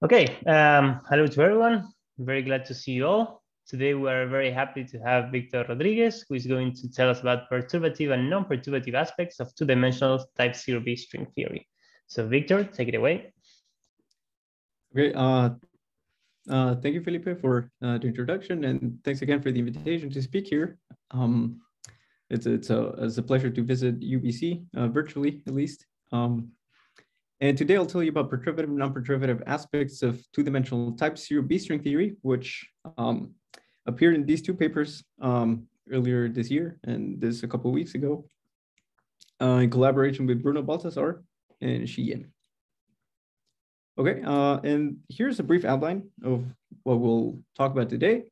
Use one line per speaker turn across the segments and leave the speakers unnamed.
Okay, hello to everyone. Very glad to see you all. Today we are very happy to have Victor Rodriguez, who is going to tell us about perturbative and non-perturbative aspects of two-dimensional type 0B string theory. So Victor, take it away.
Okay, thank you, Felipe, for the introduction, and thanks again for the invitation to speak here. It's a pleasure to visit UBC, virtually at least. And today I'll tell you about perturbative and non-perturbative aspects of two-dimensional type 0B string theory, which appeared in these two papers earlier this year and this a couple of weeks ago in collaboration with Bruno Balthasar and Shi Yin. Okay, and here's a brief outline of what we'll talk about today.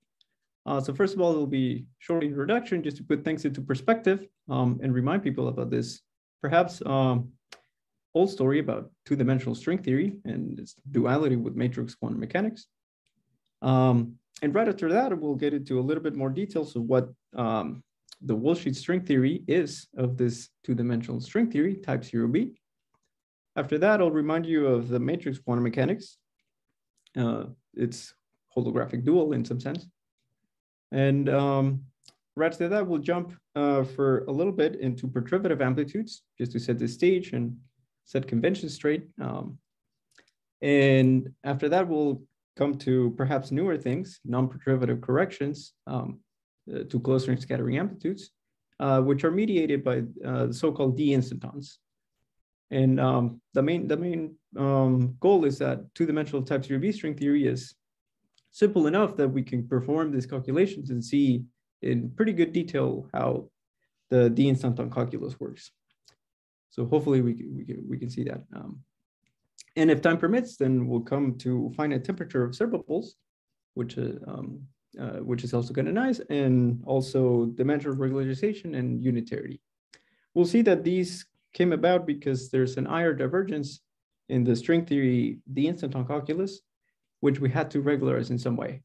So first of all, it'll be a short introduction just to put things into perspective and remind people about this perhaps old story about two-dimensional string theory and its duality with matrix quantum mechanics. And right after that, we'll get into a little bit more details of what the worldsheet string theory is of this two-dimensional string theory, type 0B. After that, I'll remind you of the matrix quantum mechanics. It's holographic dual in some sense. And right after that, we'll jump for a little bit into perturbative amplitudes, just to set the stage and set conventions straight. And after that, we'll come to perhaps newer things, non-perturbative corrections to closed-range scattering amplitudes, which are mediated by the so-called D-instantons. And the main goal is that two-dimensional type 0B string theory is simple enough that we can perform these calculations and see in pretty good detail how the D-instanton calculus works. So hopefully we can see that. And if time permits, then we'll come to finite temperature observables, which is also kind of nice, and also dimensional regularization and unitarity. We'll see that these came about because there's an IR divergence in the string theory D-instanton calculus, which we had to regularize in some way.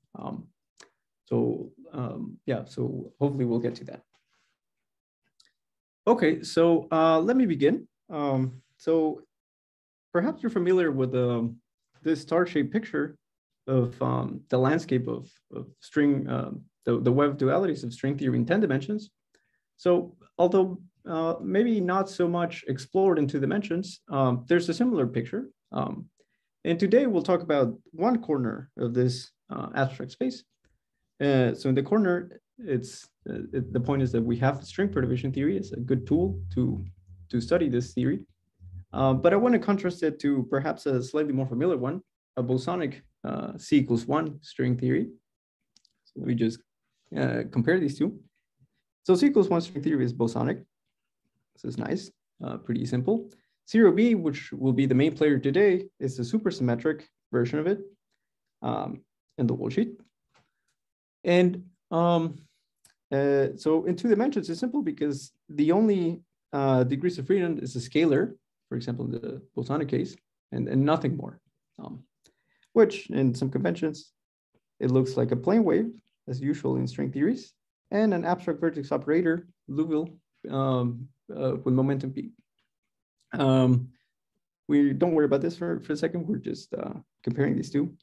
Yeah, so hopefully we'll get to that. Okay, so let me begin. So perhaps you're familiar with this star-shaped picture of the landscape of string, the web dualities of string theory in 10 dimensions. So although maybe not so much explored in 2 dimensions, there's a similar picture. And today we'll talk about one corner of this abstract space. So in the corner, the point is that we have string perturbation theory as a good tool to study this theory. But I want to contrast it to perhaps a slightly more familiar one, a bosonic C=1 string theory. So let me just compare these two. So C=1 string theory is bosonic. This is nice, pretty simple. 0B, which will be the main player today, is the supersymmetric version of it in the worldsheet. And so in 2 dimensions, it's simple because the only degrees of freedom is a scalar, for example, in the bosonic case, and nothing more, which in some conventions, it looks like a plane wave, as usual in string theories, and an abstract vertex operator, Liouville, with momentum p. We don't worry about this for a second. We're just comparing these two.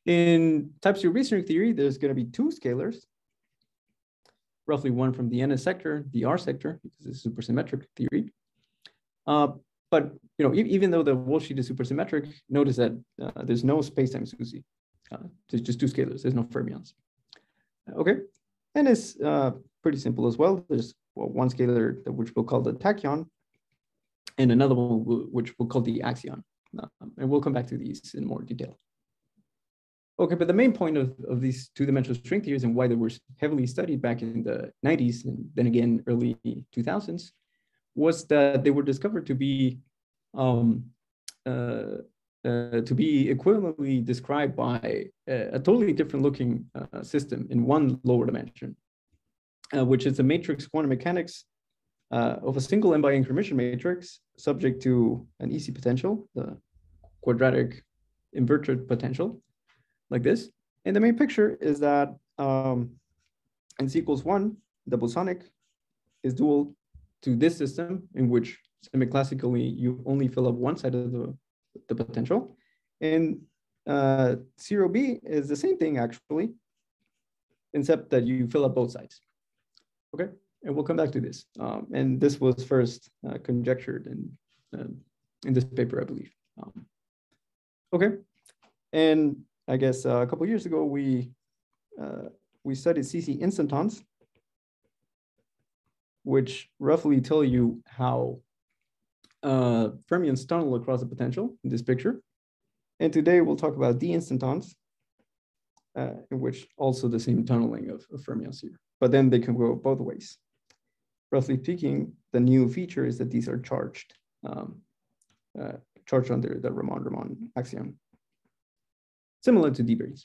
In type 0B string theory, there's going to be 2 scalars, roughly one from the NS sector, the R sector, because it's supersymmetric theory. But even though the worldsheet is supersymmetric, notice that there's no spacetime SUSY. There's just 2 scalars. There's no fermions. Okay, and it's pretty simple as well. There's one scalar which we'll call the tachyon, and another one which we'll call the axion. And we'll come back to these in more detail. Okay, but the main point of these 2-dimensional string theories and why they were heavily studied back in the 90s and then again early 2000s was that they were discovered to be equivalently described by a totally different looking system in one lower dimension, which is the matrix quantum mechanics of a single n by incrementation matrix subject to an easy potential, the quadratic inverted potential, like this. And the main picture is that in C=1, the bosonic is dual to this system in which semi-classically you only fill up one side of the potential. And 0B is the same thing actually, except that you fill up both sides. Okay, and we'll come back to this. And this was first conjectured in this paper, I believe. Okay, and I guess a couple of years ago we studied CC instantons, which roughly tell you how fermions tunnel across the potential in this picture. And today we'll talk about D-instantons, in which also the same tunneling of fermions here, but then they can go both ways. Roughly speaking, the new feature is that these are charged, charged under the Ramon axiom, similar to D-branes.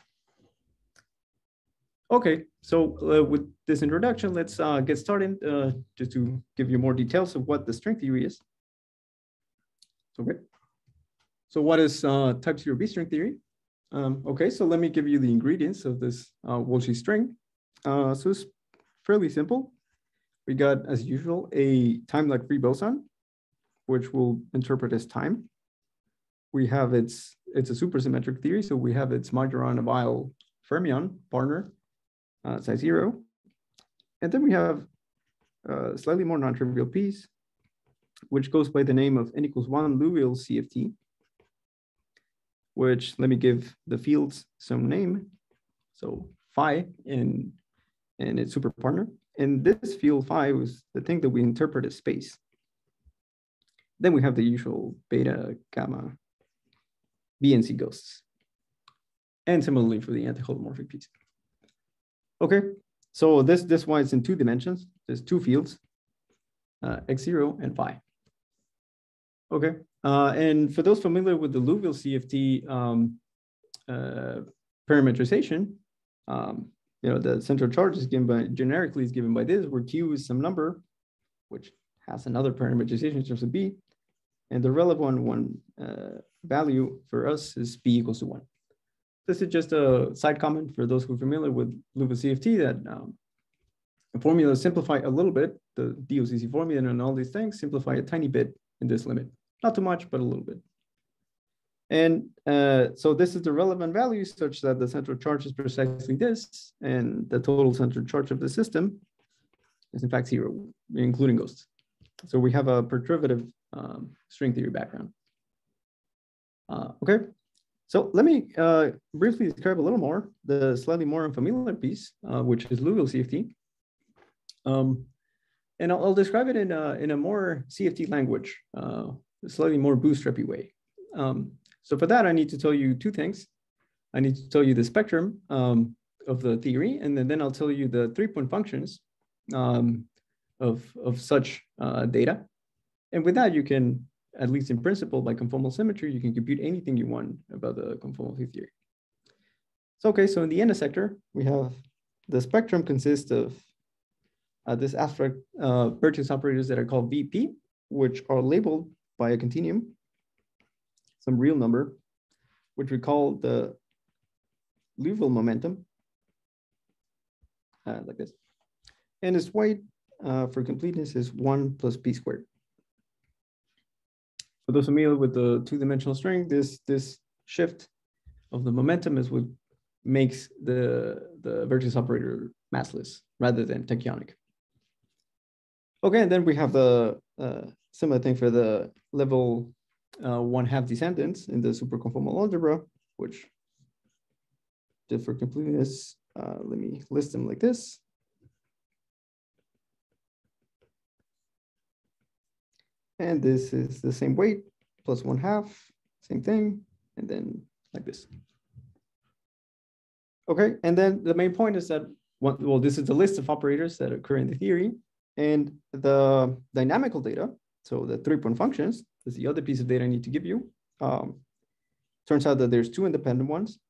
Okay, so with this introduction, let's get started just to give you more details of what the string theory is. Okay, so what is type 0B string theory? Okay, so let me give you the ingredients of this worldsheet string. So it's fairly simple. We got, as usual, a time-like free boson, which we'll interpret as time. We have it's a supersymmetric theory, so we have its Majoran-Abile fermion partner, size 0. And then we have a slightly more non-trivial piece, which goes by the name of n equals 1 Liouville CFT, which, let me give the fields some name. So phi and its super partner. And this field phi was the thing that we interpret as space. Then we have the usual beta, gamma, B and C ghosts. And similarly for the anti-holomorphic piece. Okay, so this one is in 2 dimensions. There's 2 fields, x0 and phi. Okay, and for those familiar with the Liouville CFT parametrization, you know, the central charge is given by, generically is given by this, where Q is some number, which has another parametrization in terms of B, and the relevant one value for us is B equals to 1. This is just a side comment for those who are familiar with Liouville CFT that the formulas simplify a little bit, the DOCC formula and all these things simplify a tiny bit in this limit. Not too much, but a little bit. And so this is the relevant value such that the central charge is precisely this, and the total central charge of the system is in fact 0, including ghosts. So we have a perturbative string theory background. Okay, so let me briefly describe a little more the slightly more unfamiliar piece, which is Liouville CFT. And I'll describe it in a more CFT language, a slightly more bootstrappy way. So for that, I need to tell you 2 things. I need to tell you the spectrum of the theory, and then I'll tell you the 3-point functions of such data. And with that, you can, at least in principle, by conformal symmetry, you can compute anything you want about the conformal theory. So, okay, so in the inner sector, we have the spectrum consists of this abstract Berthius operators that are called VP, which are labeled by a continuum, some real number, which we call the Liouville momentum, like this. And its weight for completeness is 1 plus p squared. For those familiar with the 2-dimensional string, this shift of the momentum is what makes the Berthius operator massless rather than tachyonic. Okay, and then we have the similar thing for the level 1/2 descendants in the superconformal algebra, which just for completeness, let me list them like this. And this is the same weight plus 1/2, same thing, and then like this. Okay, and then the main point is that, well, this is the list of operators that occur in the theory, and the dynamical data, so the 3-point functions, is the other piece of data I need to give you. Turns out that there's 2 independent ones,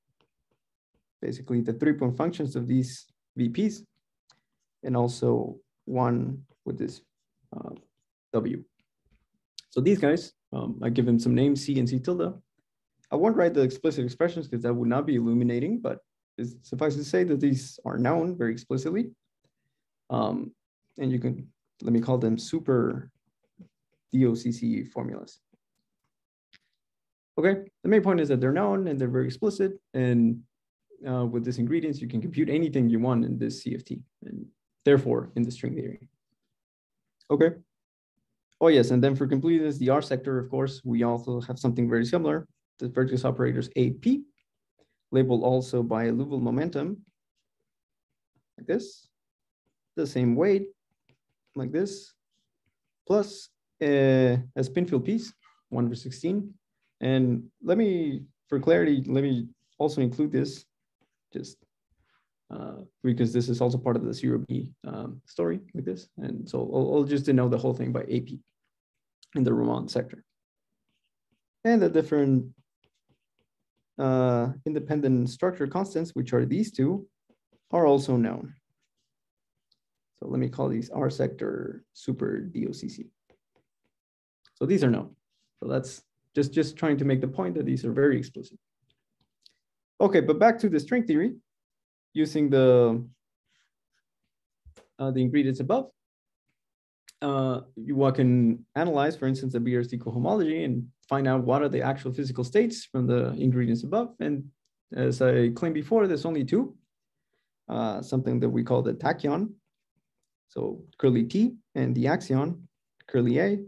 basically the 3-point functions of these VPs, and also one with this W. So these guys, I give them some names, C and C tilde. I won't write the explicit expressions because that would not be illuminating, but it's suffice to say that these are known very explicitly. And you can, let me call them super DOCC formulas. Okay, the main point is that they're known and they're very explicit. And with these ingredients, you can compute anything you want in this CFT, and therefore in the string theory. Okay. Oh yes, and then for completeness, the R sector, of course, we also have something very similar. The vertex operators AP, labeled also by a Liouville momentum, like this, the same weight, like this, plus a spin field piece, 1/16. And let me, for clarity, let me also include this, just because this is also part of the 0B story, like this. And so I'll just denote the whole thing by AP in the Raman sector. And the different independent structure constants, which are these two, are also known. So let me call these R sector super DOCC. So these are known. So that's just trying to make the point that these are very explicit. Okay, but back to the string theory, using the ingredients above. You can analyze, for instance, the BRC cohomology and find out what are the actual physical states from the ingredients above. And as I claimed before, there's only two, something that we call the tachyon, so curly T, and the axion, curly A,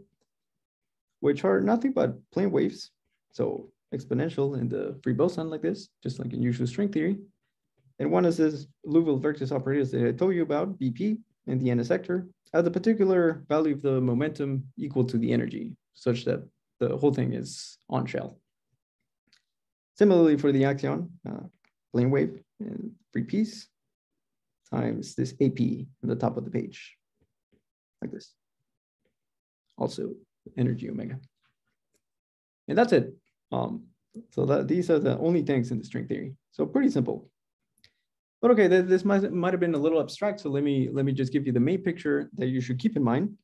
which are nothing but plane waves. So exponential in the free boson like this, just like in usual string theory. And one is this Liouville vertex operators that I told you about, BP, and the NS sector, at the particular value of the momentum equal to the energy, such that the whole thing is on shell. Similarly for the axion, plane wave and free piece times this AP on the top of the page, like this. Also energy omega. And that's it. So these are the only things in the string theory. So pretty simple. But okay, this might have been a little abstract. So let me just give you the main picture that you should keep in mind.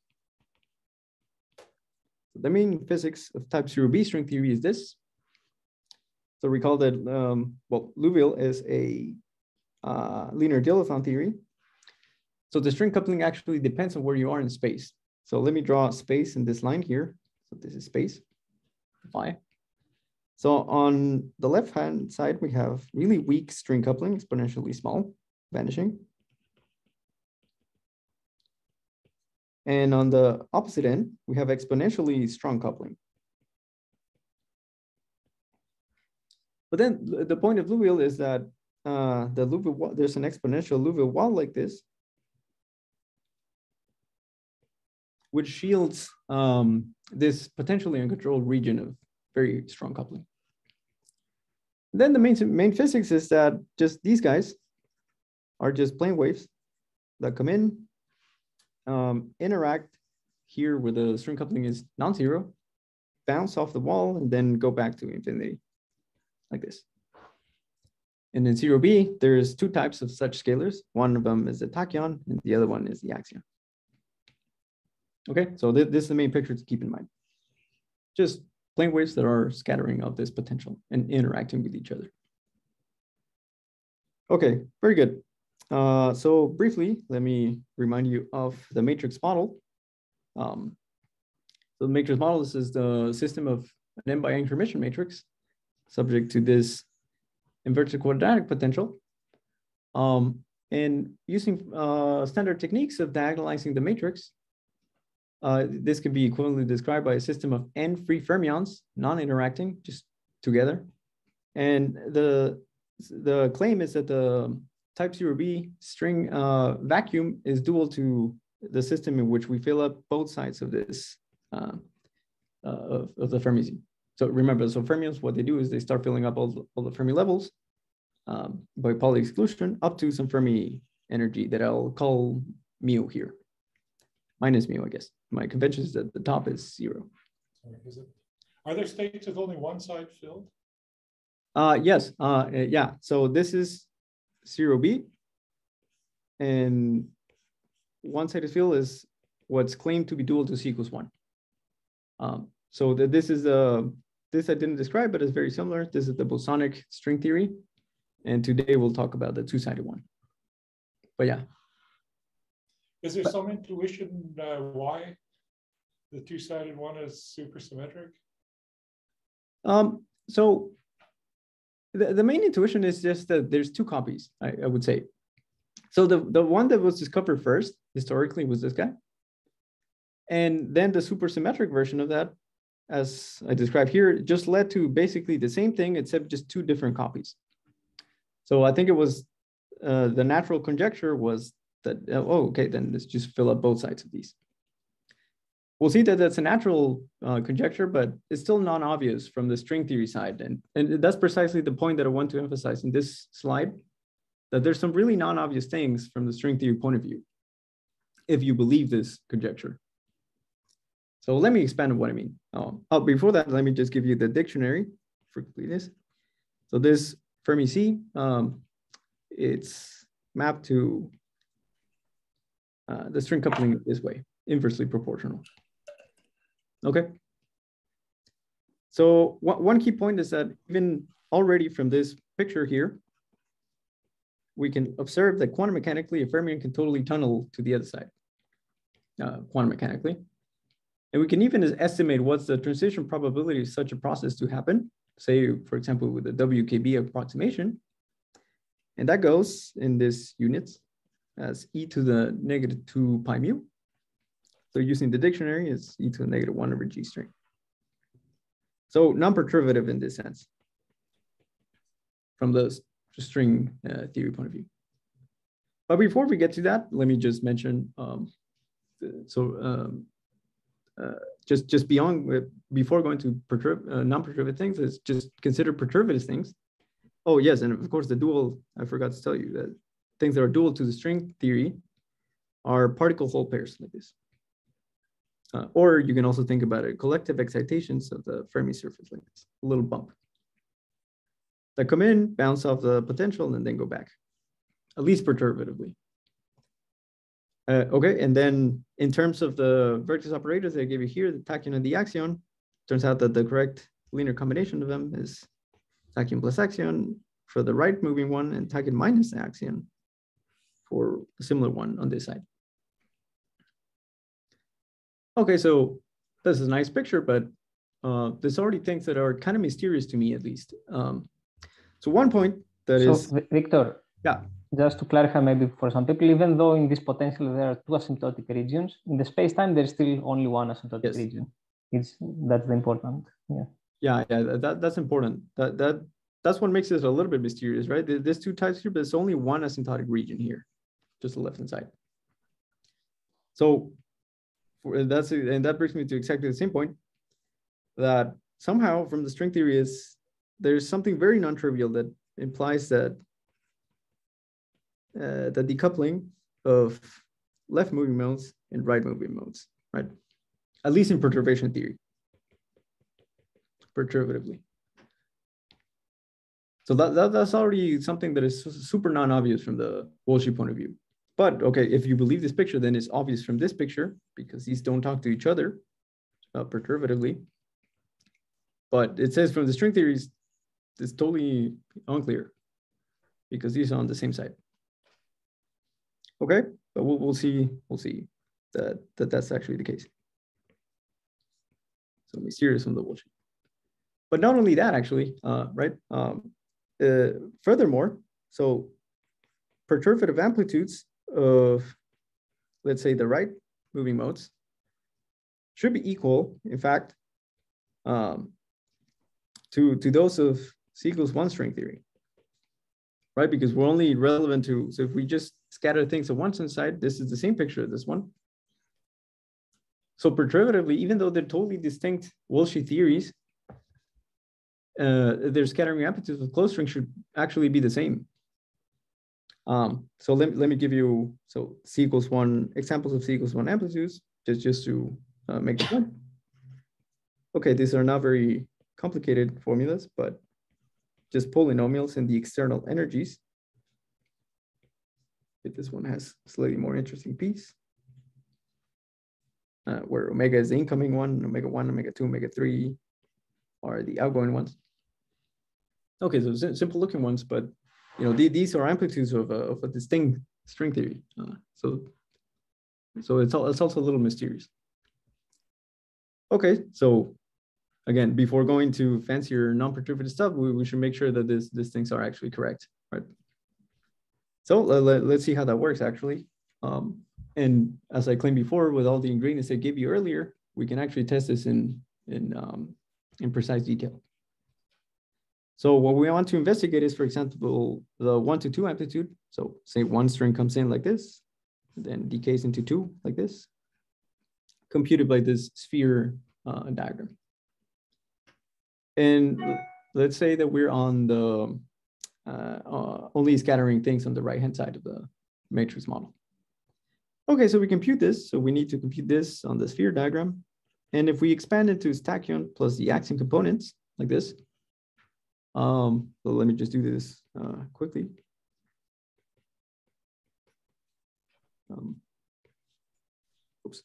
The main physics of type 0B string theory is this. So recall that, well, Liouville is a linear dilaton theory. So the string coupling actually depends on where you are in space. So let me draw space in this line here. So this is space, phi. So on the left-hand side, we have really weak string coupling, exponentially small, vanishing. And on the opposite end, we have exponentially strong coupling. But then the point of Liouville is that there's an exponential Liouville wall like this, which shields this potentially uncontrolled region of very strong coupling. Then the main physics is that just these guys are just plane waves that come in, interact here where the string coupling is non-zero, bounce off the wall, and then go back to infinity, like this. And in 0B, there's two types of such scalars. One of them is the tachyon, and the other one is the axion. Okay, so this is the main picture to keep in mind. Just plane waves that are scattering of this potential and interacting with each other. Okay, very good. So briefly, let me remind you of the matrix model. So the matrix model is the system of an n by n intermission matrix subject to this inverted quadratic potential. And using standard techniques of diagonalizing the matrix, this can be equivalently described by a system of n free fermions, non-interacting, just together. And the claim is that the type 0B string vacuum is dual to the system in which we fill up both sides of this, of the Fermi. So remember, so fermions, what they do is they start filling up all the Fermi levels by Pauli exclusion up to some Fermi energy that I'll call mu here. Minus mu, I guess. My convention is that the top is 0.
Are there states with only one side filled?
Yes, yeah. So this is 0B, and one sided field is what's claimed to be dual to C equals 1. So this is this I didn't describe, but it's very similar. This is the bosonic string theory, and today we'll talk about the two-sided one. But yeah.
Is there some intuition why the two-sided one is supersymmetric?
So the main intuition is just that there's two copies, I would say. So the one that was discovered first historically was this guy. And then the supersymmetric version of that, as I described here, just led to basically the same thing, except just two different copies. So I think it was the natural conjecture was that, oh, okay, then let's just fill up both sides of these. We'll see that that's a natural conjecture, but it's still non-obvious from the string theory side. And that's precisely the point that I want to emphasize in this slide, that there's some really non-obvious things from the string theory point of view, if you believe this conjecture. So let me expand on what I mean. Before that, let me just give you the dictionary for completeness. So this Fermi C, it's mapped to the string coupling this way, inversely proportional. Okay. So one key point is that even already from this picture here, we can observe that quantum mechanically, a fermion can totally tunnel to the other side, quantum mechanically. And we can even estimate what's the transition probability of such a process to happen, say, for example, with the WKB approximation. And that goes in this units as e to the -2 pi mu. So using the dictionary, it's e to the -1 over G string. So non-perturbative in this sense, from the string theory point of view. But before we get to that, let me just mention, just before going to non-perturbative things, is just consider perturbative things. Oh yes, and of course the dual, I forgot to tell you that things that are dual to the string theory are particle hole pairs like this. Or you can also think about it, collective excitations of the Fermi surface like this, a little bump that come in, bounce off the potential, and then go back, at least perturbatively. Okay, and then in terms of the vertex operators that I gave you here, the tachyon and the axion, turns out that the correct linear combination of them is tachyon plus axion for the right moving one, and tachyon minus axion for a similar one on this side. Okay, so this is a nice picture, but there's already things that are kind of mysterious to me, at least. So one point that is...
Victor,
yeah.
Just to clarify, maybe for some people, even though in this potential there are two asymptotic regions, in the space-time there's still only one asymptotic region. That's the important. Yeah,
that's important. That's what makes it a little bit mysterious, right? There's two types here, but there's only one asymptotic region here, just the left-hand side. So that brings me to exactly the same point, that somehow from the string theory there's something very non-trivial that implies that the decoupling of left moving modes and right moving modes, right? At least in perturbation theory, perturbatively. So that's already something that is super non-obvious from the worldsheet point of view. But okay, if you believe this picture, then it's obvious from this picture because these don't talk to each other perturbatively. But it says from the string theories, it's totally unclear because these are on the same side. Okay, but we'll see that's actually the case. So mysterious on the worldsheet. But not only that, actually, right? Furthermore, so perturbative amplitudes of, let's say, the right moving modes should be equal, in fact, to those of C=1 string theory, right? Because we're only relevant to, so if we just scatter things at one side, this is the same picture as this one. So perturbatively, even though they're totally distinct worldsheet theories, their scattering amplitudes with closed string should actually be the same. So let me give you C=1 examples of C=1 amplitudes just to make the point. Okay, these are not very complicated formulas, but just polynomials and the external energies. This one has a slightly more interesting piece, where omega is the incoming one, omega 1, omega 2, omega 3 are the outgoing ones. Okay, so simple looking ones, but these are amplitudes of a distinct string theory. So it's also a little mysterious. Okay, so again, before going to fancier non-perturbative stuff, we should make sure that these things are actually correct, right? So let's see how that works actually. And as I claimed before, with all the ingredients I gave you earlier, we can actually test this in precise detail. So what we want to investigate is, for example, the 1 to 2 amplitude. So say one string comes in like this, then decays into 2 like this, computed by this sphere diagram. And let's say that we're on the only scattering things on the right-hand side of the matrix model. Okay, so we compute this. So we need to compute this on the sphere diagram. And if we expand it to its tachyon plus the axion components like this, so let me just do this quickly. Oops.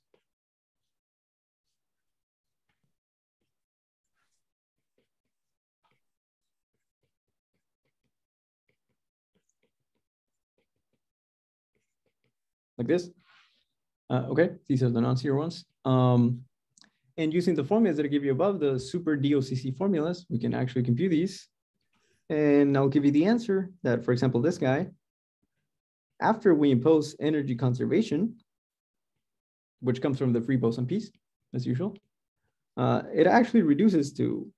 Like this. Okay, these are the non-zero ones. And using the formulas that I give you above, the super DOCC formulas, we can actually compute these. And I'll give you the answer that, for example, this guy, after we impose energy conservation, which comes from the free boson piece, as usual, it actually reduces to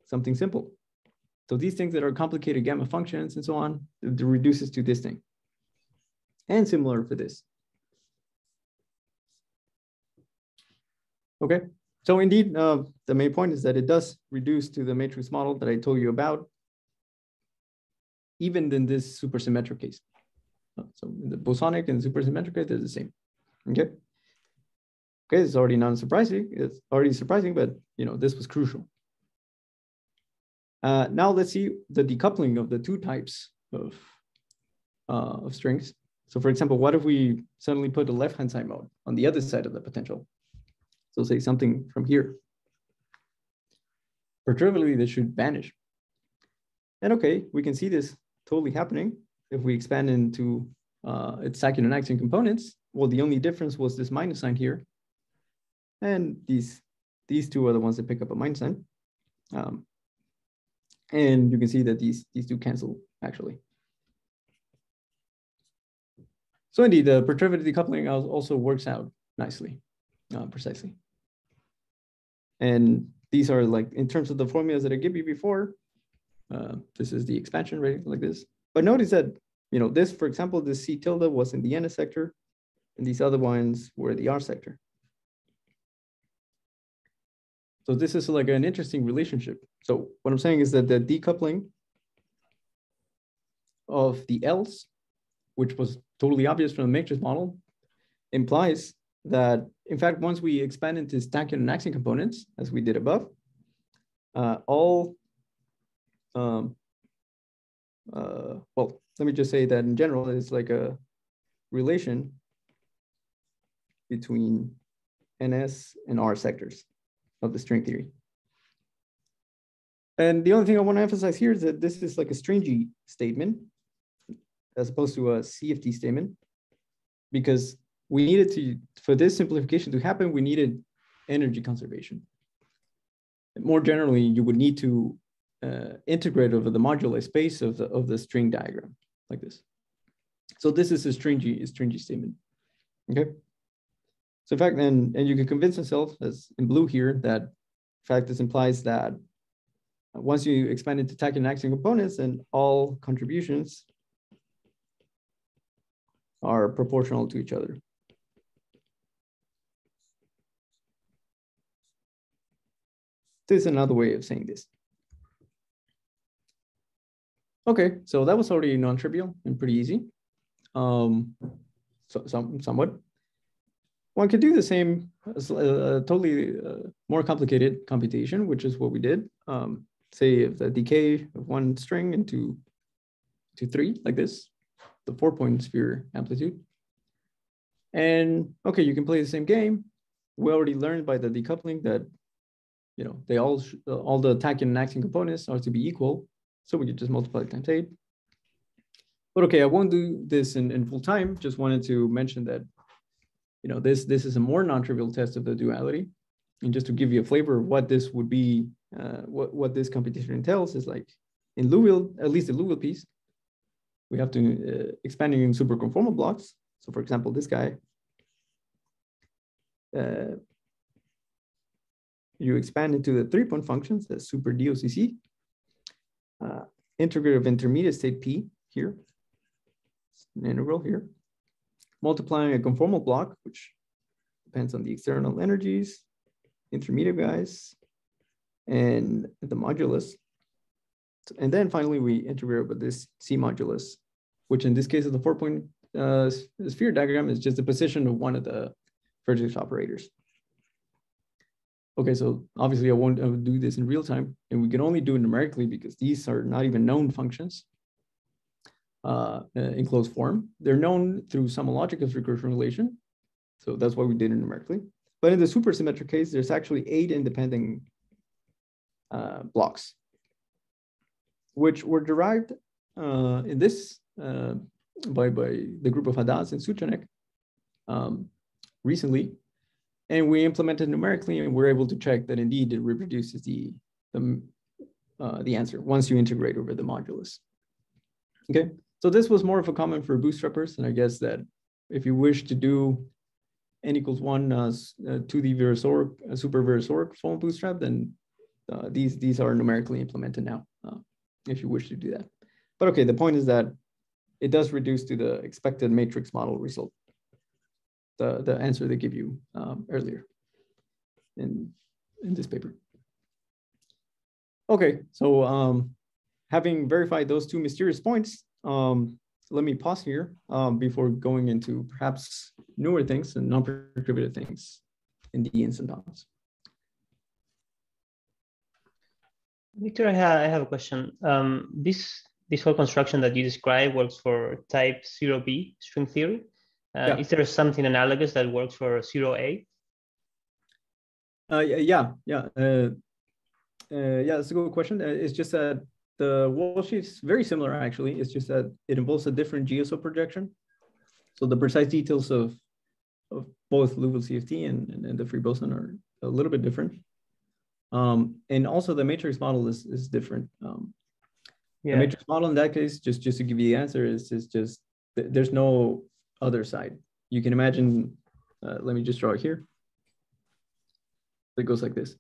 something simple. So these things that are complicated gamma functions and so on, it reduces to this thing. And similar for this. Okay, so indeed, the main point is that it does reduce to the matrix model that I told you about, even in this supersymmetric case. So in the bosonic and supersymmetric case, they're the same. Okay. Okay, it's already non-surprising. It's already surprising, but you know this was crucial. Now let's see the decoupling of the two types of strings. So for example, what if we suddenly put the left-hand side mode on the other side of the potential? So say something from here. Perturbatively, this should vanish. And okay, we can see this totally happening if we expand into its tachyon and axion components. Well, the only difference was this minus sign here. And these two are the ones that pick up a minus sign. And you can see that these two cancel actually. So indeed, the perturbative decoupling also works out nicely, precisely. And these are like, in terms of the formulas that I gave you before, this is the expansion rate like this. But notice that, you know, this, for example, this C tilde was in the N sector, and these other ones were the R sector. So this is like an interesting relationship. So what I'm saying is that the decoupling of the L's, which was totally obvious from the matrix model, implies that, in fact, once we expand into tachyon and axion components, as we did above, well, let me just say that in general, it's like a relation between NS and R sectors of the string theory. And the only thing I want to emphasize here is that this is like a stringy statement as opposed to a CFT statement, because we needed to, for this simplification to happen, we needed energy conservation. And more generally, you would need to integrate over the moduli space of the string diagram like this. So this is a stringy statement. Okay. So in fact, and you can convince yourself, as in blue here, that in fact this implies that once you expand into tachyon and axion components, then all contributions are proportional to each other. This is another way of saying this. Okay, so that was already non-trivial and pretty easy. Somewhat. One could do the same, totally more complicated computation, which is what we did. Say if the decay of one string into 3, like this, the 4-point sphere amplitude. And okay, you can play the same game. We already learned by the decoupling that, you know, they all the tachyon and axion components are to be equal. So we could just multiply times 8. But okay, I won't do this in full time. Just wanted to mention that, you know, this is a more non-trivial test of the duality. And just to give you a flavor of what this would be what this computation entails is like in Liouville, at least the Liouville piece, we have to expanding in super conformal blocks. So for example, this guy, you expand into the 3-point functions, that's super DOCC, integrative of intermediate state P here, an integral here, multiplying a conformal block, which depends on the external energies, intermediate guys, and the modulus. And then finally, we integrate with this C modulus, which in this case of the 4-point sphere diagram is just the position of one of the vertex operators. Okay, so obviously I won't do this in real time, and we can only do it numerically because these are not even known functions in closed form. They're known through some logic of recursion relation. So that's why we did it numerically. But in the supersymmetric case, there's actually 8 independent blocks, which were derived in this by the group of Haddad and Suchanek recently. And we implemented numerically, and we're able to check that indeed it reproduces the answer once you integrate over the modulus. Okay, so this was more of a comment for bootstrappers, and I guess that if you wish to do n equals 1 to the Virasoric, super Virasoric form bootstrap, then these are numerically implemented now, if you wish to do that. But okay, the point is that it does reduce to the expected matrix model result, the answer they give you earlier in this paper. Okay, so having verified those 2 mysterious points, let me pause here before going into perhaps newer things and non-perturbative things in D-instantons.
Victor, I have a question. This whole construction that you described works for type 0B string theory.
Yeah.
Is there something analogous that works for 0A?
Yeah, that's a good question. It's just that the worldsheet is very similar, actually. It's just that it involves a different geoso projection. So the precise details of both Liouville CFT and the free boson are a little bit different. And also the matrix model is different. The matrix model in that case, just to give you the answer, is just there's no other side. You can imagine, let me just draw it here. It goes like this.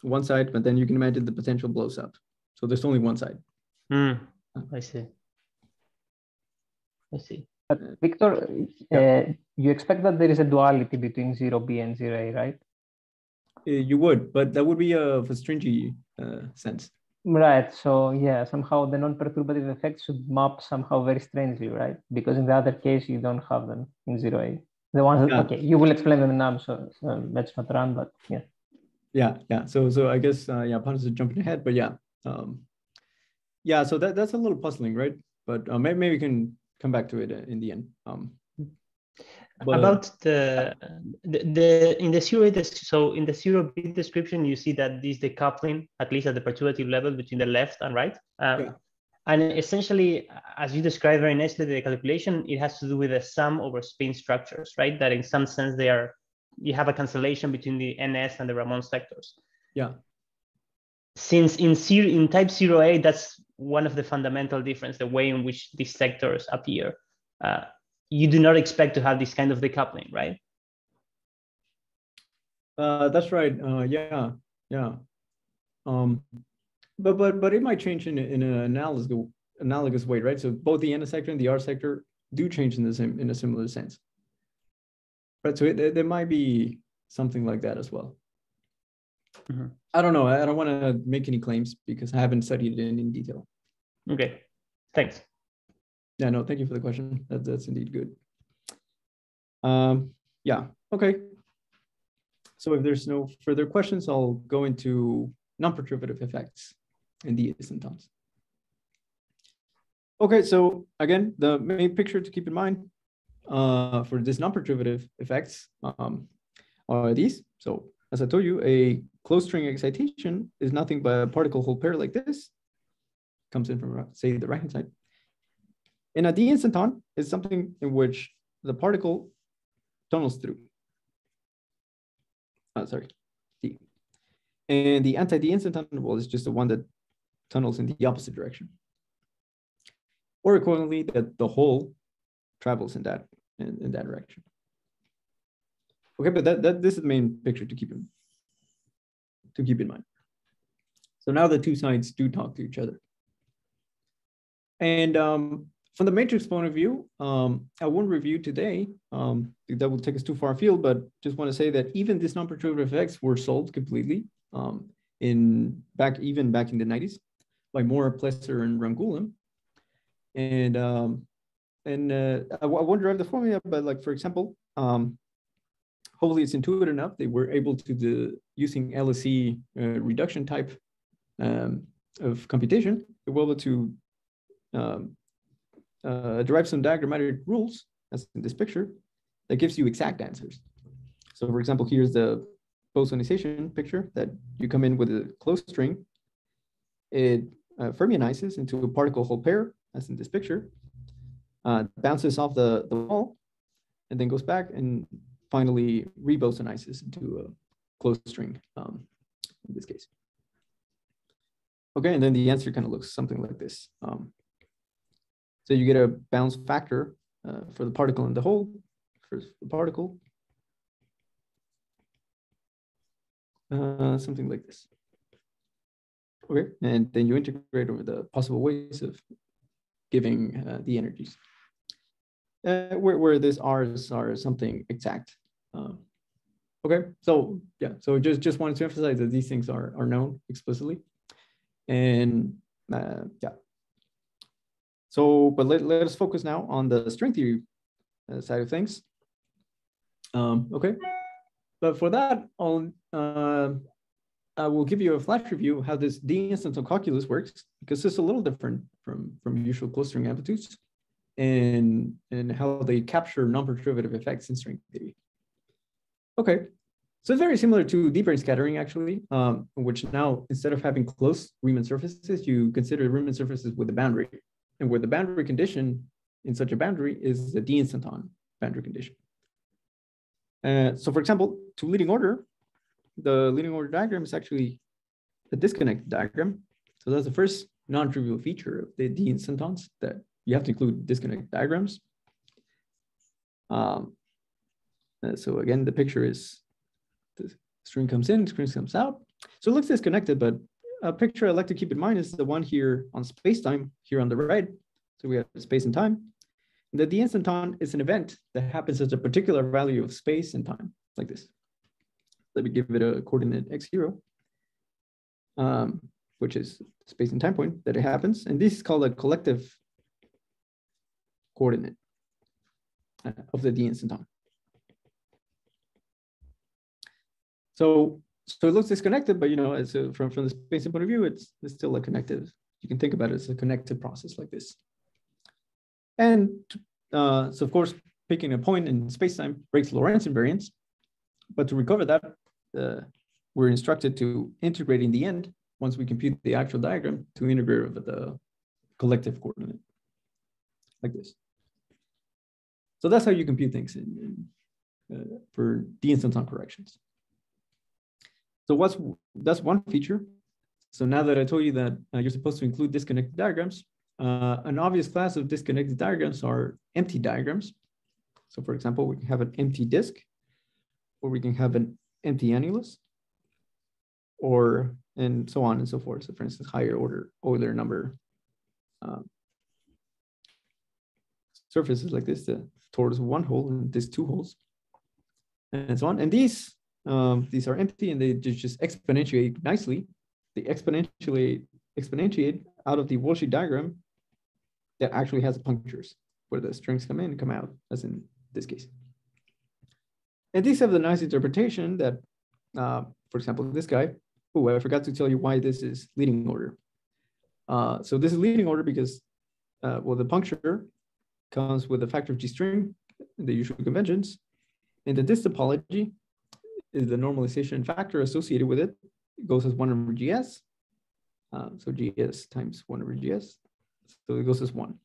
One side, but then you can imagine the potential blows up. So there's only one side.
I see.
Victor, you expect that there is a duality between 0B and 0A, right?
You would, but that would be of a stringy sense.
Right. So yeah, somehow the non-perturbative effects should map somehow very strangely, right? Because in the other case, you don't have them in 0A. The ones that, okay, you will explain them now, so let's not run, but yeah.
Yeah. So I guess, Panos is jumping ahead, but yeah. So that's a little puzzling, right? But maybe we can come back to it in the end.
About in the 0A, so in the 0B description, you see that this decoupling, at least at the perturbative level, between the left and right. And essentially, as you described very nicely, the calculation, it has to do with the sum over spin structures, right? That in some sense you have a cancellation between the NS and the Ramon sectors.
Yeah.
Since in type 0A, that's one of the fundamental difference, the way in which these sectors appear. You do not expect to have this kind of decoupling, right?
That's right. Yeah. But it might change in an analogous way, right? So both the N sector and the R sector do change in a similar sense, right? So there might be something like that as well. Mm-hmm. I don't know. I don't want to make any claims because I haven't studied it in detail.
Okay, thanks.
Yeah, no, thank you for the question. That's indeed good. Yeah, okay. So if there's no further questions, I'll go into non-perturbative effects in D-instantons. Okay, so again, the main picture to keep in mind for this non-perturbative effects are these. So as I told you, a closed string excitation is nothing but a particle hole pair like this. Comes in from, say, the right-hand side. And a D-instanton is something in which the particle tunnels through. D. And the anti-D-instanton, well, is just the one that tunnels in the opposite direction. Or equivalently, that the hole travels in that direction. Okay, but this is the main picture to keep in mind. So now the two sides do talk to each other. And from the matrix point of view, I won't review today. That will take us too far afield, but just want to say that even these non-perturbative effects were solved completely back in the 90s by Moore, Plesser, and Rangulam. And I won't derive the formula, but like, for example, hopefully it's intuitive enough. They were able to, using LSE reduction type of computation, they were able to derive some diagrammatic rules, as in this picture, that gives you exact answers. So for example, here's the bosonization picture that you come in with a closed string. It fermionizes into a particle-hole pair, as in this picture, bounces off the wall, and then goes back and finally rebosonizes into a closed string in this case. Okay, and then the answer kind of looks something like this. So you get a bounce factor for the particle in the hole, for the particle. Something like this. Okay, and then you integrate over the possible ways of giving the energies. Where these R's are something exact. Okay, so yeah, so just wanted to emphasize that these things are known explicitly. And yeah. So, but let us focus now on the string theory side of things. Okay, but for that, I will give you a flash review of how this D-instanton calculus works, because it's a little different from usual closed string amplitudes, and how they capture non-perturbative effects in string theory. Okay, so it's very similar to deep brain scattering, actually, which now, instead of having closed Riemann surfaces, you consider Riemann surfaces with a boundary, and where the boundary condition in such a boundary is the D-instanton boundary condition. So for example, to leading order, the leading order diagram is actually a disconnect diagram. So that's the first non-trivial feature of the D-instantons, that you have to include disconnect diagrams. So again, the picture is the string comes in, string comes out. So it looks disconnected, but a picture I like to keep in mind is the one here on space-time, here on the right. So we have space and time. And the D-instanton is an event that happens at a particular value of space and time, like this. Let me give it a coordinate x0, which is space and time point that it happens. And this is called a collective coordinate of the D-instanton. So it looks disconnected, but as from the spacing point of view, it's still a connective. You can think about it as a connected process like this. And so of course, picking a point in space-time breaks Lorentz invariance. But to recover that, we're instructed to integrate in the end, once we compute the actual diagram, to integrate over the collective coordinate, like this. So that's how you compute things for D-instanton corrections. So that's one feature. So now that I told you that you're supposed to include disconnected diagrams, an obvious class of disconnected diagrams are empty diagrams. So for example, we can have an empty disk, or we can have an empty annulus, and so on and so forth. So for instance, higher order Euler number surfaces like this, the torus one hole and this two holes, and so on. And these are empty, and they just exponentiate nicely. They exponentiate out of the worldsheet diagram that actually has punctures where the strings come in and come out, as in this case. And these have the nice interpretation that, for example, this guy, I forgot to tell you why this is leading order. So this is leading order because, well, the puncture comes with a factor of G string, the usual conventions, and the disk topology is the normalization factor associated with it. It goes as 1 over GS. So GS times 1 over GS. So it goes as 1,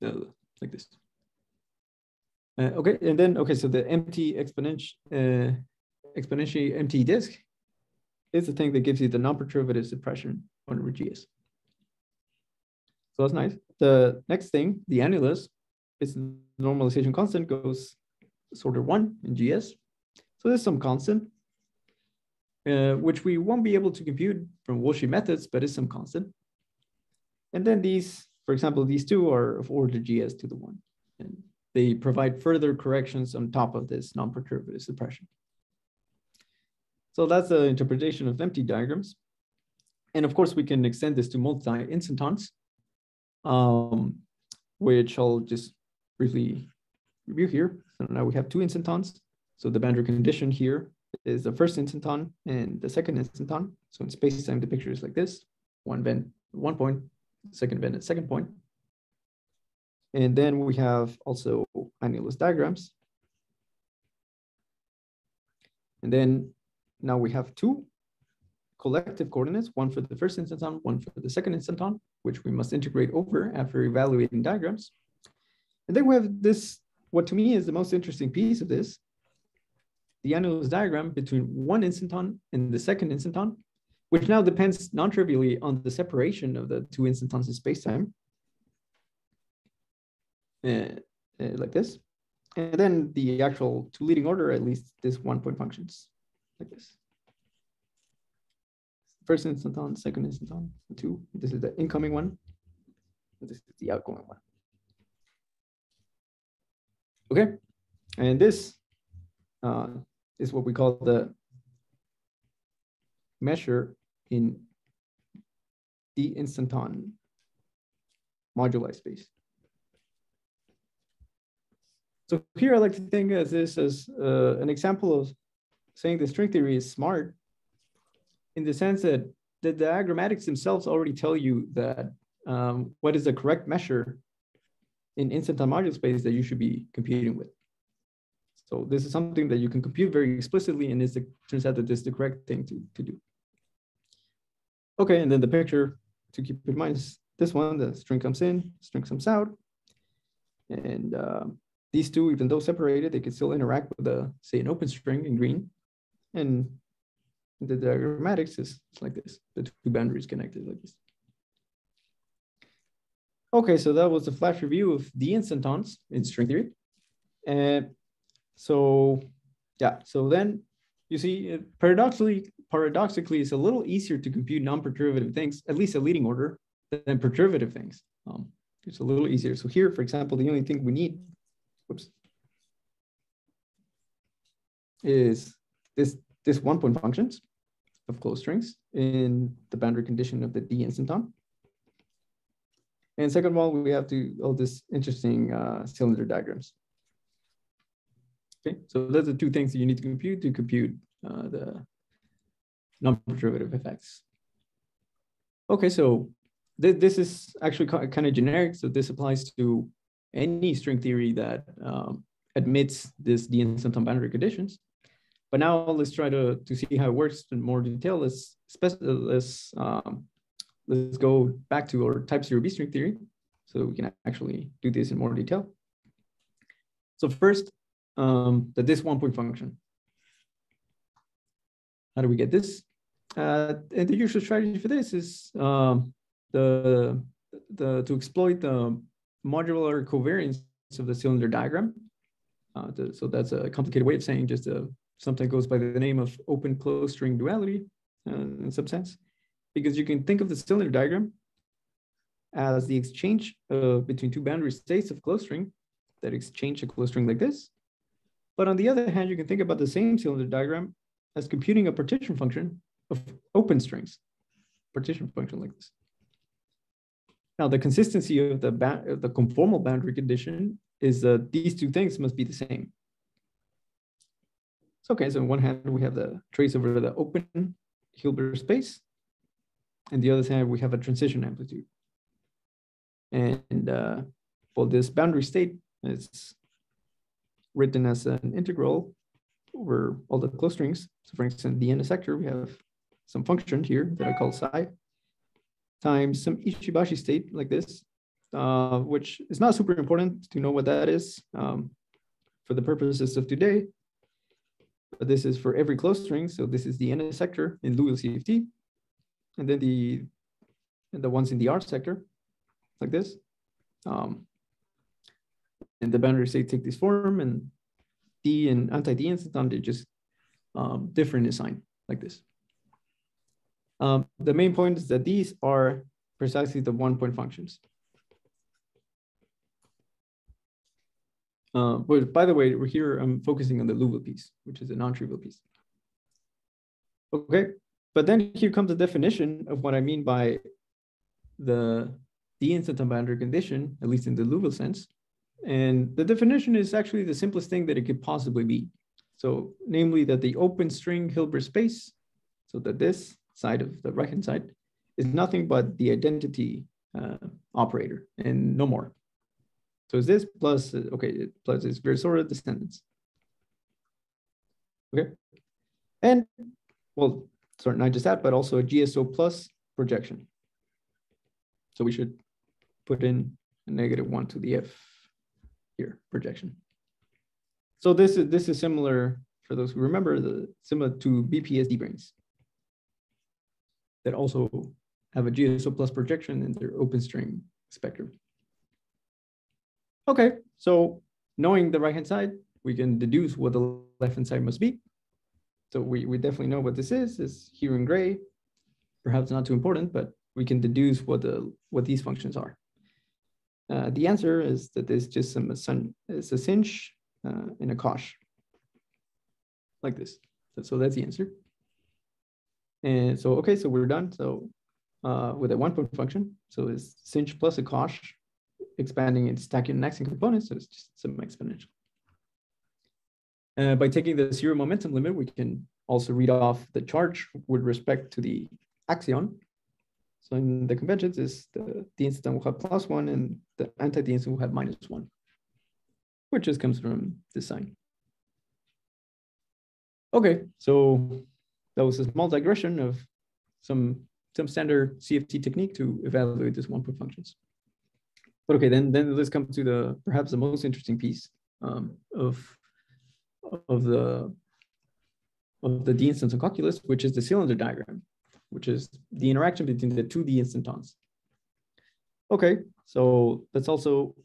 like this. Okay, and then, okay, so the empty exponentially empty disk is the thing that gives you the non-perturbative suppression 1/GS. So that's nice. The next thing, the annulus, its normalization constant goes order 1 in GS. So there's some constant, which we won't be able to compute from worldsheet methods, but it's some constant. And then these, for example, these two are of order GS to the 1. And they provide further corrections on top of this non-perturbative suppression. So that's the interpretation of empty diagrams. And of course, we can extend this to multi-instantons, which I'll just briefly review here. So now we have 2 instantons. So the boundary condition here is the first instanton and the second instanton. So in space-time, the picture is like this: one bend at one point, second bend at second point. And then we have also annulus diagrams. And then now we have 2 collective coordinates, one for the first instanton, one for the second instanton, which we must integrate over after evaluating diagrams. And then we have this, what to me is the most interesting piece of this, the annulus diagram between one instanton and the second instanton, which now depends non-trivially on the separation of the 2 instantons in spacetime, like this. And then the actual 2 leading order, at least this 1-point functions, like this. First instanton, second instanton, 2. This is the incoming one. This is the outgoing one. Okay, and this is what we call the measure in D-instanton moduli space. So here I like to think of this as an example of saying the string theory is smart, in the sense that the diagrammatics themselves already tell you that what is the correct measure in instanton module space that you should be computing with. So this is something that you can compute very explicitly, and turns out that this is the correct thing to do. Okay, and then the picture to keep in mind is this one: the string comes in, string comes out. And these two, even though separated, they can still interact with say, an open string in green. And the diagrammatics is like this: the 2 boundaries connected like this. Okay, so that was a flash review of D-instantons in string theory. And so, yeah, so then you see, paradoxically, it's a little easier to compute non-perturbative things, at least a leading order, than perturbative things. It's a little easier. So here, for example, the only thing we need, is this 1-point functions of closed strings in the boundary condition of the D-instanton. And second of all, we have all this interesting cylinder diagrams. Okay, so those are 2 things that you need to compute the non-perturbative effects. Okay, so this is actually kind of generic. So this applies to any string theory that admits this D-instanton boundary conditions. But now let's try to see how it works in more detail. Let's go back to our type 0B string theory, so we can actually do this in more detail. So first, this 1-point function. How do we get this? And the usual strategy for this is to exploit the modular covariance of the cylinder diagram. So that's a complicated way of saying just something that goes by the name of open closed string duality in some sense, because you can think of the cylinder diagram as the exchange between 2 boundary states of closed string that exchange a closed string like this. But on the other hand, you can think about the same cylinder diagram as computing a partition function of open strings, partition function like this. Now, the consistency of the conformal boundary condition is that these 2 things must be the same. So, okay, so on one hand, we have the trace over the open Hilbert space. And the other hand, we have a transition amplitude. And well, this boundary state is written as an integral over all the closed strings. So for instance, the n sector, we have some function here that I call psi times some Ishibashi state like this, which is not super important to know what that is for the purposes of today. but this is for every closed string. So this is the n sector in Liouville CFT, and then the ones in the R sector, like this. And the boundary state take this form, and D and anti-D-instanton, they're just different in sign, like this. The main point is that these are precisely the one-point functions. But by the way, we're here, I'm focusing on the Liouville piece, which is a non-trivial piece. Okay, but then here comes the definition of what I mean by the D-instanton boundary condition, at least in the Liouville sense. And the definition is actually the simplest thing that it could possibly be. So namely that the open string Hilbert space, so that this side of the right-hand side is nothing but the identity operator and no more. So is this plus, okay, plus its Virasoro descendants. Okay. And well, sorry, not just that, but also a GSO plus projection. So we should put in a -1 to the F here, projection. So this is similar, for those who remember, similar to BPSD brains that also have a GSO plus projection in their open string spectrum. Okay, so knowing the right-hand side, we can deduce what the left-hand side must be. So we definitely know what this is here in gray, perhaps not too important, but we can deduce what these functions are. The answer is that there's just it's a sinh and a cosh, like this. So that's the answer. And so, okay, so we're done. So with a one-point function, so it's sinh plus a cosh, expanding and stacking and axing components, so it's just some exponential. By taking the zero momentum limit, we can also read off the charge with respect to the axion. So in the conventions is the D-instanton will have +1 and the anti-D-instanton will have -1, which just comes from this sign. Okay, so that was a small digression of some standard CFT technique to evaluate these one-point functions. But okay, then let's come to perhaps the most interesting piece of the D-instanton calculus, which is the cylinder diagram, which is the interaction between the two D-instantons. Okay, so that's also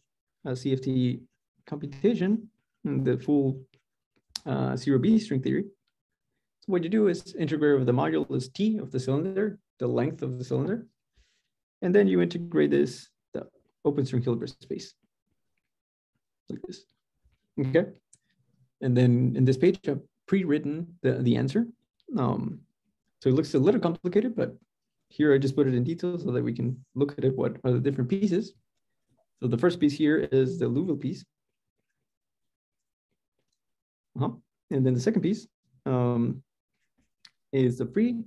a CFT computation in the full 0B string theory. So what you do is integrate over the modulus T of the cylinder, the length of the cylinder, and then you integrate this, the open string Hilbert space, like this. Okay, and then in this page, I've pre-written the answer. So it looks a little complicated, but here I just put it in detail so that we can look at it, what are the different pieces. So the first piece here is the Liouville piece. And then the second piece is the free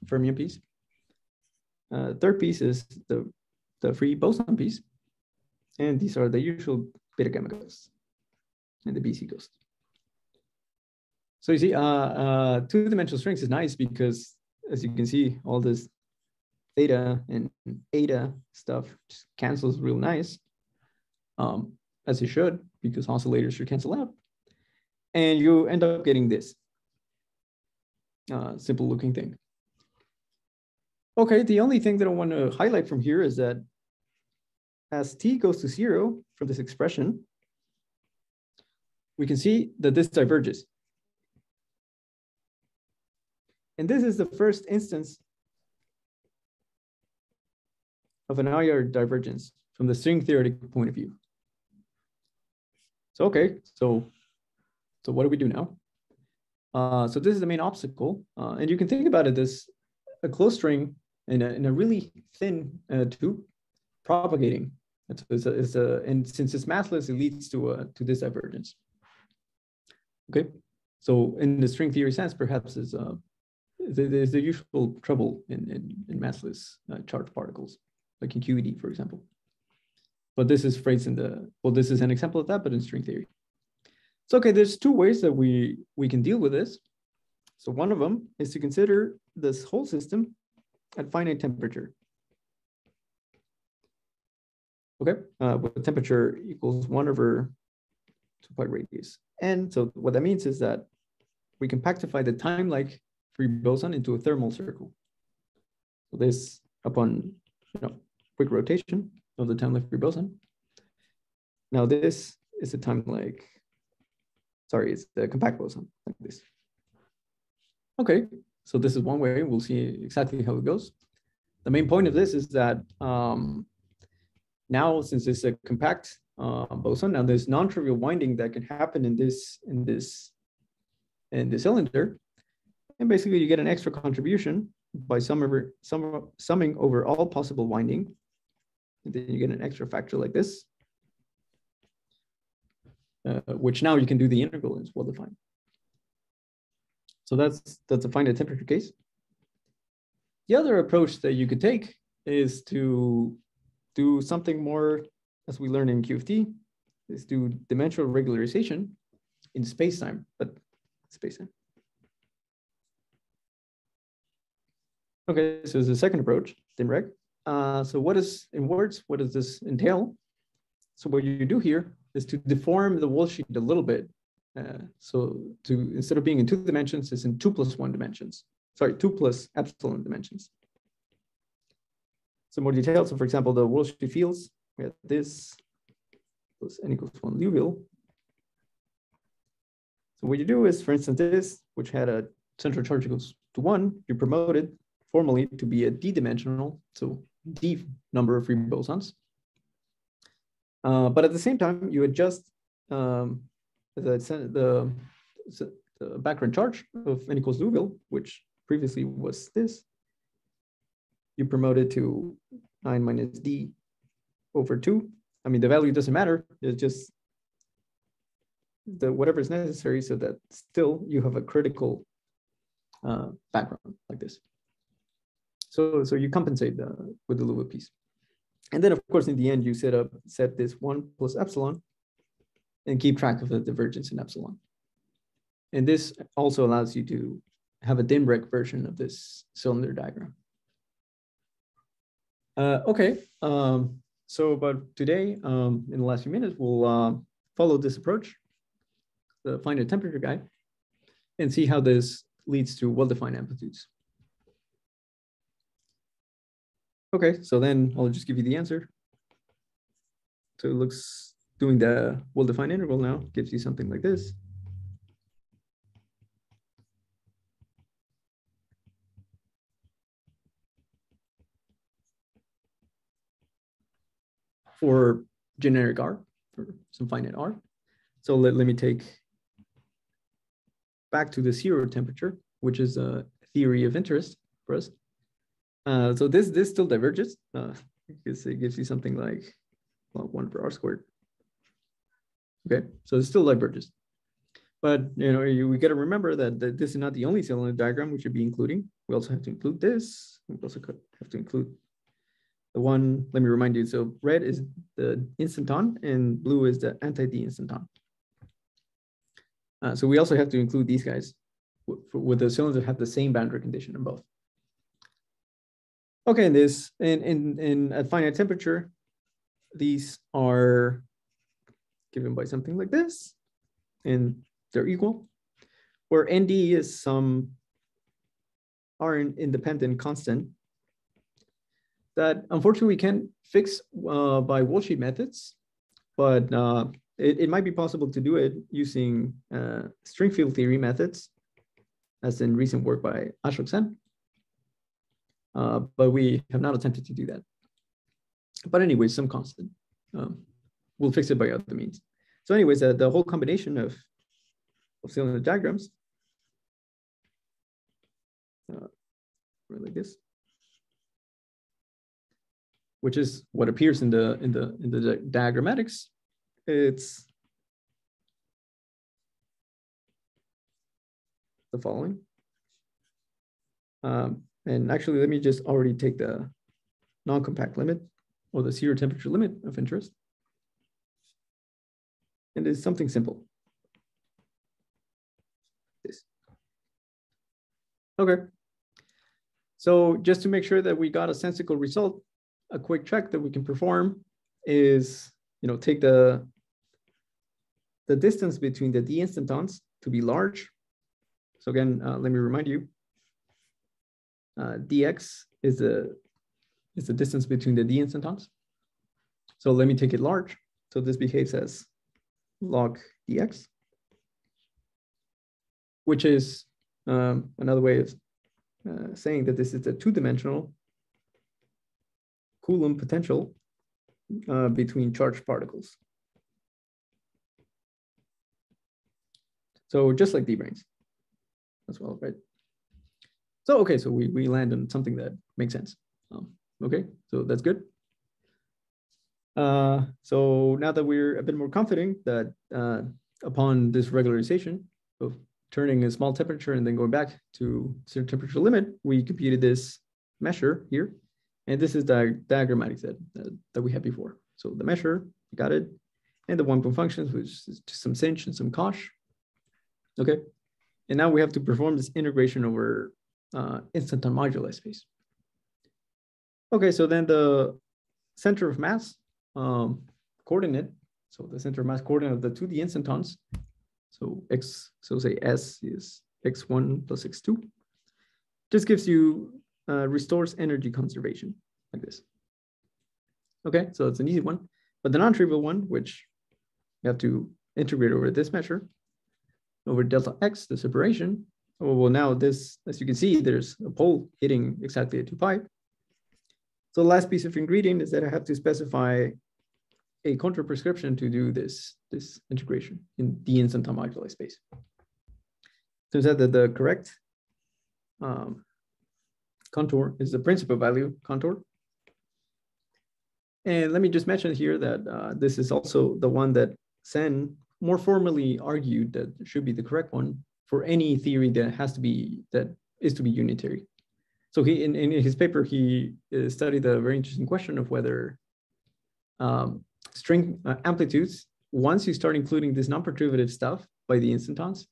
fermion piece. Third piece is the free boson piece. And these are the usual beta gamma ghosts and the BC ghost. So you see, two-dimensional strings is nice because, as you can see, all this theta and eta stuff just cancels real nice, as it should, because oscillators should cancel out. And you end up getting this simple looking thing. Okay, the only thing that I want to highlight from here is that as t goes to 0 from this expression, we can see that this diverges. And this is the first instance of an IR divergence from the string theoretic point of view. So, okay, so what do we do now? So this is the main obstacle. And you can think about it as a closed string in a really thin tube propagating. And since it's massless, it leads to this divergence. Okay, so in the string theory sense, perhaps there's the usual trouble in massless charged particles, like in QED, for example. But this is phrased in this is an example of that, but in string theory. So, okay, there's two ways that we can deal with this. So one of them is to consider this whole system at finite temperature. Okay, with temperature equals 1/2 pi radius. And so what that means is that we compactify the time-like free boson into a thermal circle. So this, upon quick rotation of the time-like free boson. Now this is a time-like, sorry, it's the compact boson, like this. Okay, so this is one way. We'll see exactly how it goes. The main point of this is that now, since it's a compact boson, now there's non-trivial winding that can happen in this cylinder, and basically you get an extra contribution by summing over all possible winding, and then you get an extra factor like this, which now you can do the integral and it's well defined. So that's a finite temperature case. The other approach that you could take is to do something more, as we learned in QFT, is do dimensional regularization in space-time, but space-time. Okay, so it's the second approach, dim-reg. So what is, in words, what does this entail? So what you do here is to deform the worldsheet a little bit. So instead of being in 2 dimensions, it's in 2 + 1 dimensions. Sorry, 2 + epsilon dimensions. So more detailed. So for example, the worldsheet fields, we have this plus n = 1 Liouville. So what you do is, for instance, this, which had a central charge equals to 1, you promote it formally to be a d-dimensional, so d number of free bosons. But at the same time, you adjust the background charge of n = Liouville, which previously was this. You promote it to 9 - d over 2. I mean, the value doesn't matter. It's just whatever is necessary so that still you have a critical background like this. So you compensate with the Liouville piece. And then, of course, in the end, you set this 1 + epsilon and keep track of the divergence in epsilon. And this also allows you to have a dim-reg version of this cylinder diagram. Okay, but today, in the last few minutes, we'll follow this approach, the finite temperature guy, and see how this leads to well-defined amplitudes. Okay, so then I'll just give you the answer. So it looks, doing the well-defined integral now gives you something like this. For generic R, for some finite R. So let me take back to the 0 temperature, which is a theory of interest for us. So this still diverges, because it gives you something like 1 per R². Okay, so it still diverges. But we got to remember that this is not the only cylinder diagram we should be including. We also have to include this. We also have to include the one, let me remind you, so red is the instanton and blue is the anti-D-instanton. So we also have to include these guys with the cylinders that have the same boundary condition in both. Okay, in at finite temperature, these are given by something like this, and they're equal, where ND is some R-independent constant that unfortunately we can't fix by worldsheet methods, but it might be possible to do it using string field theory methods, as in recent work by Ashok-san. But we have not attempted to do that. But anyways, some constant. We'll fix it by other means. So anyways, the whole combination of cylinder diagrams, like this, which is what appears in the diagrammatics. It's the following. And actually, let me just already take the non-compact limit or the 0 temperature limit of interest. And it's something simple. This. Okay. So just to make sure that we got a sensical result, a quick check that we can perform is, take the distance between the D-instantons to be large, So again, let me remind you, dx is the distance between the d-instantons. So let me take it large. So this behaves as log dx, which is another way of saying that this is a two-dimensional Coulomb potential between charged particles. So just like d-branes as well, right? So, okay, so we land on something that makes sense. Okay, so that's good. So now that we're a bit more confident that upon this regularization of turning a small temperature and then going back to certain temperature limit, we computed this measure here. And this is the diagrammatic set that we had before. So the measure, we got it. And the 1-point functions, which is just some sinh and some cosh. Okay. And now we have to perform this integration over instanton moduli space. Okay, so then the center of mass coordinate, so the center of mass coordinate of the 2D instantons, so say S is x1 plus x2, just gives you, restores energy conservation like this. Okay, so it's an easy one, but the non-trivial one, which you have to integrate over this measure, over delta x, the separation. Oh, well, now this, as you can see, there's a pole hitting exactly at 2 pi. So the last piece of ingredient is that I have to specify a contour prescription to do this integration in D-instanton moduli space. Turns out that the correct contour is the principal value contour. And let me just mention here that this is also the one that Sen more formally argued that should be the correct one for any theory that is to be unitary. So he, in his paper, he studied a very interesting question of whether string amplitudes, once you start including this non-perturbative stuff by the instantons,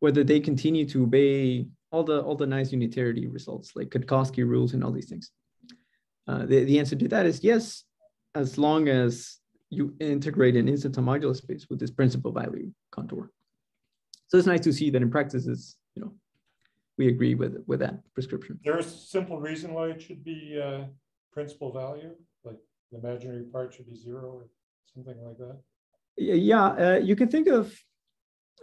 whether they continue to obey all the nice unitarity results like Katkowski rules and all these things. The answer to that is yes, as long as you integrate an instanton modular space with this principal value contour. So it's nice to see that in practice, it's, we agree with that prescription.
There's a simple reason why it should be principal value, like the imaginary part should be 0 or something like that.
Yeah, you can think of,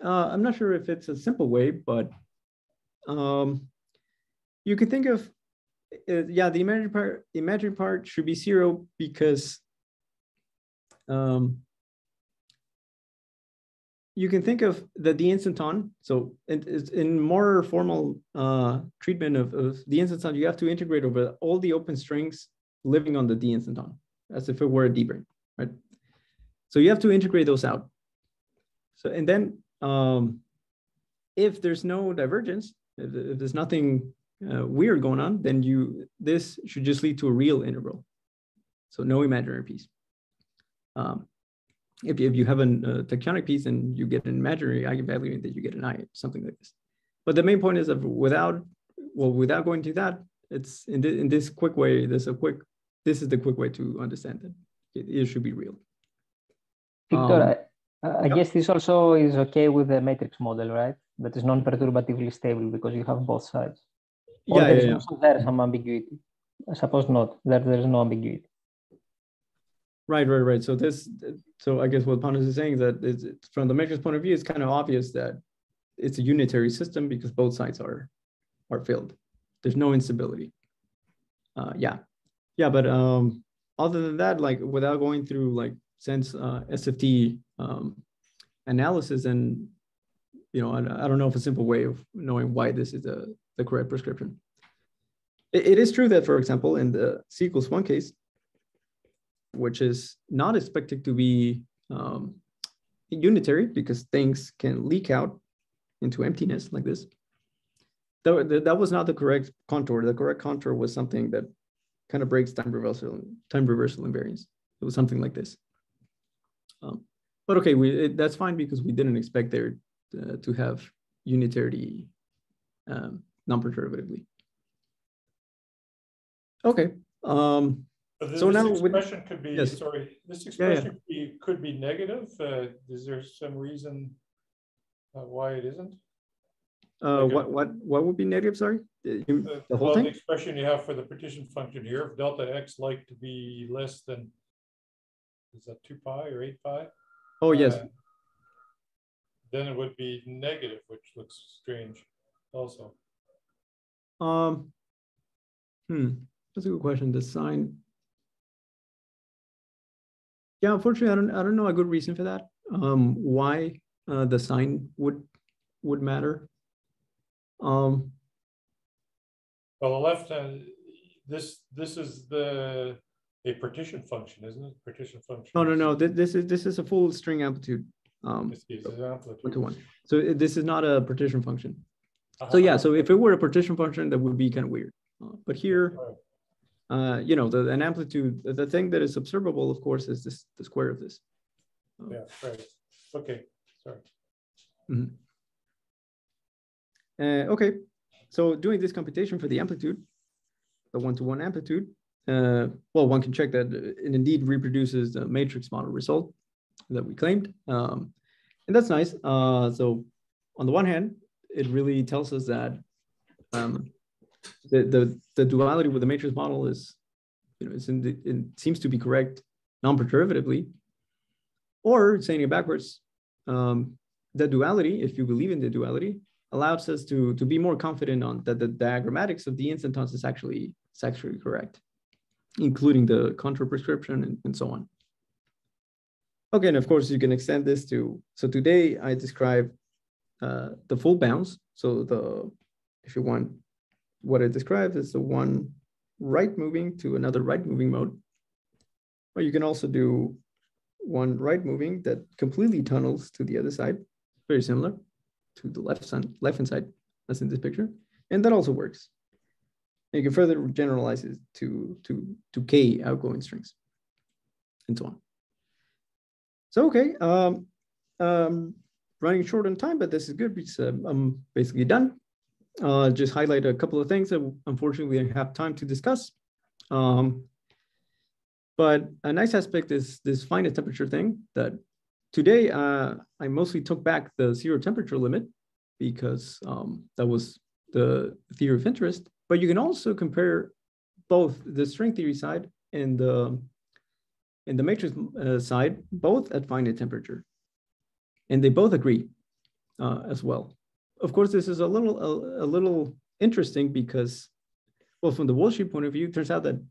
I'm not sure if it's a simple way, but you can think of, yeah, the imaginary part should be 0 because you can think of the D-instanton. So in more formal treatment of the instanton, you have to integrate over all the open strings living on the D-instanton, as if it were a D-brane, right? So you have to integrate those out. So, and then if there's no divergence, if there's nothing weird going on, then this should just lead to a real integral. So no imaginary piece. If you have a tachyonic piece and you get an imaginary eigenvalue and then you get an I, something like this. But the main point is that without going to that, it's in this quick way, this is the quick way to understand it. It should be real.
Victor, I guess this also is okay with the matrix model, right? That is non-perturbatively stable because you have both sides. Or there is also there some ambiguity. I suppose not, that there is no ambiguity.
Right. So I guess what Panos is saying is that from the matrix point of view, it's kind of obvious that it's a unitary system because both sides are filled. There's no instability. Yeah, but other than that, like without going through like sense SFT analysis, and I don't know of a simple way of knowing why this is the correct prescription. It is true that, for example, in the C=1 case, which is not expected to be unitary because things can leak out into emptiness like this. That was not the correct contour. The correct contour was something that kind of breaks time reversal invariance. It was something like this. But okay, that's fine because we didn't expect there to have unitarity non-perturbatively. Okay.
So now this expression could be, yes. Sorry, this expression could be negative. Is there some reason why it isn't?
What would be negative? Sorry, the whole
well,
thing.
the expression you have for the partition function here, if delta x like to be less than, is that 2 pi or 8 pi?
Oh yes.
Then it would be negative, which looks strange, also.
That's a good question. The sign. Yeah, unfortunately, I don't know a good reason for that. Why the sign would matter.
Well, the left hand, this is a partition function, isn't it? Partition function.
No. This is a full string amplitude.
This is amplitude.
1-to-1. So this is not a partition function. So yeah, so if it were a partition function, that would be kind of weird. But here, you know, an amplitude, the thing that is observable, of course, is the square of this.
Yeah, right. Okay, sorry.
Okay, so doing this computation for the amplitude, the 1-to-1 amplitude, well, one can check that it indeed reproduces the matrix model result that we claimed. And that's nice. So on the one hand, it really tells us that the duality with the matrix model is, you know, it seems to be correct non-perturbatively. Or saying it backwards, the duality, if you believe in the duality, allows us to be more confident on that the diagrammatics of the instantons is actually correct, including the contour prescription and so on. Okay, and of course you can extend this to, so today I describe the full bounds. So if you want, what I described is the one right moving to another right moving mode. Or you can also do one right moving that completely tunnels to the other side, very similar to the left-hand side, as in this picture. And that also works. And you can further generalize it to k outgoing strings and so on. So, okay, running short on time, but this is good because I'm basically done. Just highlight a couple of things that unfortunately we don't have time to discuss. But a nice aspect is this finite temperature thing that today I mostly took back the 0 temperature limit because that was the theory of interest. But you can also compare both the string theory side and the matrix side, both at finite temperature. And they both agree as well. Of course, this is a little interesting because, well, from the worldsheet point of view, it turns out that,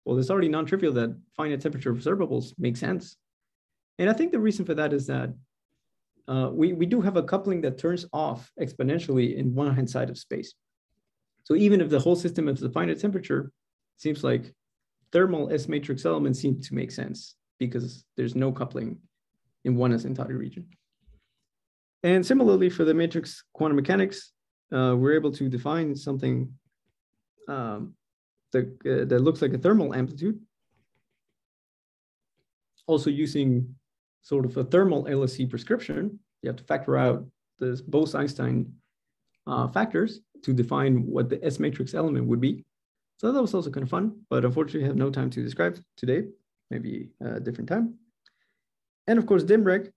well, it's already non-trivial that finite temperature observables make sense. And I think the reason for that is that we do have a coupling that turns off exponentially in one hand side of space. So even if the whole system is a finite temperature, it seems like thermal S matrix elements seem to make sense because there's no coupling in one asymptotic region. And similarly for the matrix quantum mechanics, we're able to define something that looks like a thermal amplitude, also using sort of a thermal LSC prescription. You have to factor out the Bose-Einstein factors to define what the S matrix element would be. So that was also kind of fun, but unfortunately I have no time to describe today, maybe a different time. And of course, DIMREG,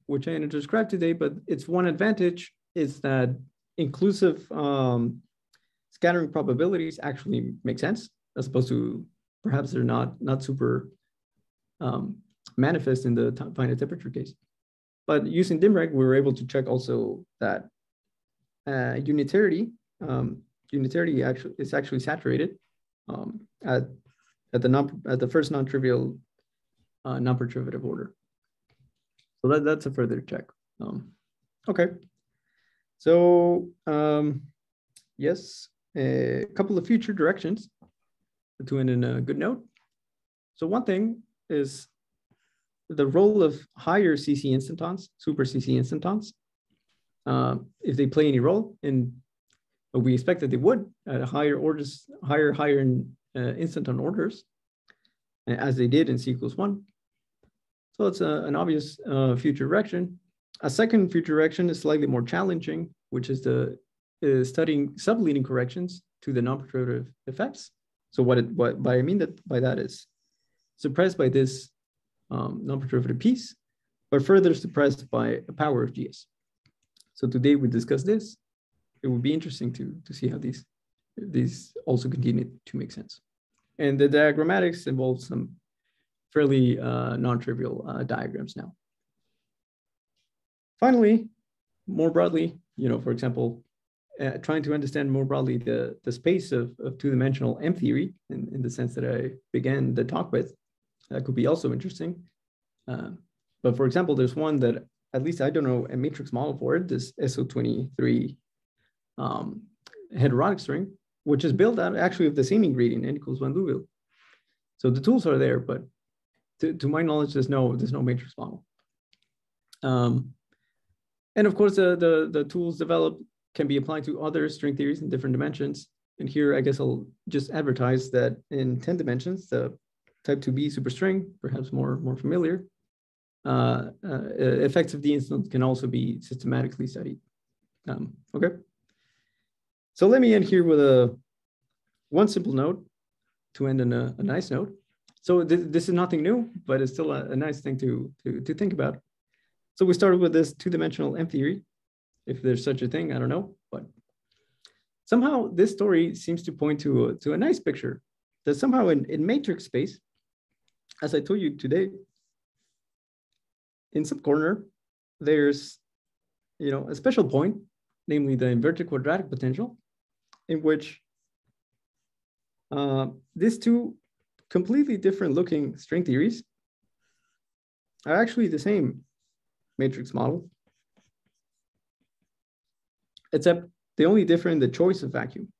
which I didn't describe today, but its one advantage is that inclusive scattering probabilities actually make sense, as opposed to perhaps they're not super manifest in the finite temperature case. But using DIMREG, we were able to check also that unitarity is actually saturated at the first non-trivial non-perturbative order. So that's a further check. Okay, so yes, a couple of future directions to end in a good note. So one thing is the role of higher CC instantons, super CC instantons, if they play any role, and we expect that they would at higher orders, higher instanton orders, as they did in C=1. So it's an obvious future direction. A second future direction is slightly more challenging, which is studying subleading corrections to the non-perturbative effects. So what I mean by that is suppressed by this non-perturbative piece, but further suppressed by a power of GS. So today we discussed this, it would be interesting to see how these also continue to make sense. And the diagrammatics involves some fairly non-trivial diagrams now. Finally, more broadly, for example, trying to understand more broadly the space of two-dimensional M theory in the sense that I began the talk with, that could be also interesting. But for example, there's one that at least I don't know a matrix model for it, this SO23 heterotic string, which is built out actually of the same ingredient, n equals 1 Liouville. So the tools are there, but to my knowledge, there's no matrix model. And of course, the tools developed can be applied to other string theories in different dimensions. And here, I guess I'll just advertise that in 10 dimensions, the type 2B superstring, perhaps more familiar, effects of D-instantons can also be systematically studied. Okay. So let me end here with one simple note to end on a nice note. So this is nothing new, but it's still a nice thing to think about. So we started with this two-dimensional M theory. If there's such a thing, I don't know, but somehow this story seems to point to a nice picture that somehow in matrix space, as I told you today, in some corner, there's a special point, namely the inverted quadratic potential, in which these two completely different looking string theories are actually the same matrix model, except they only differ in the choice of vacuum.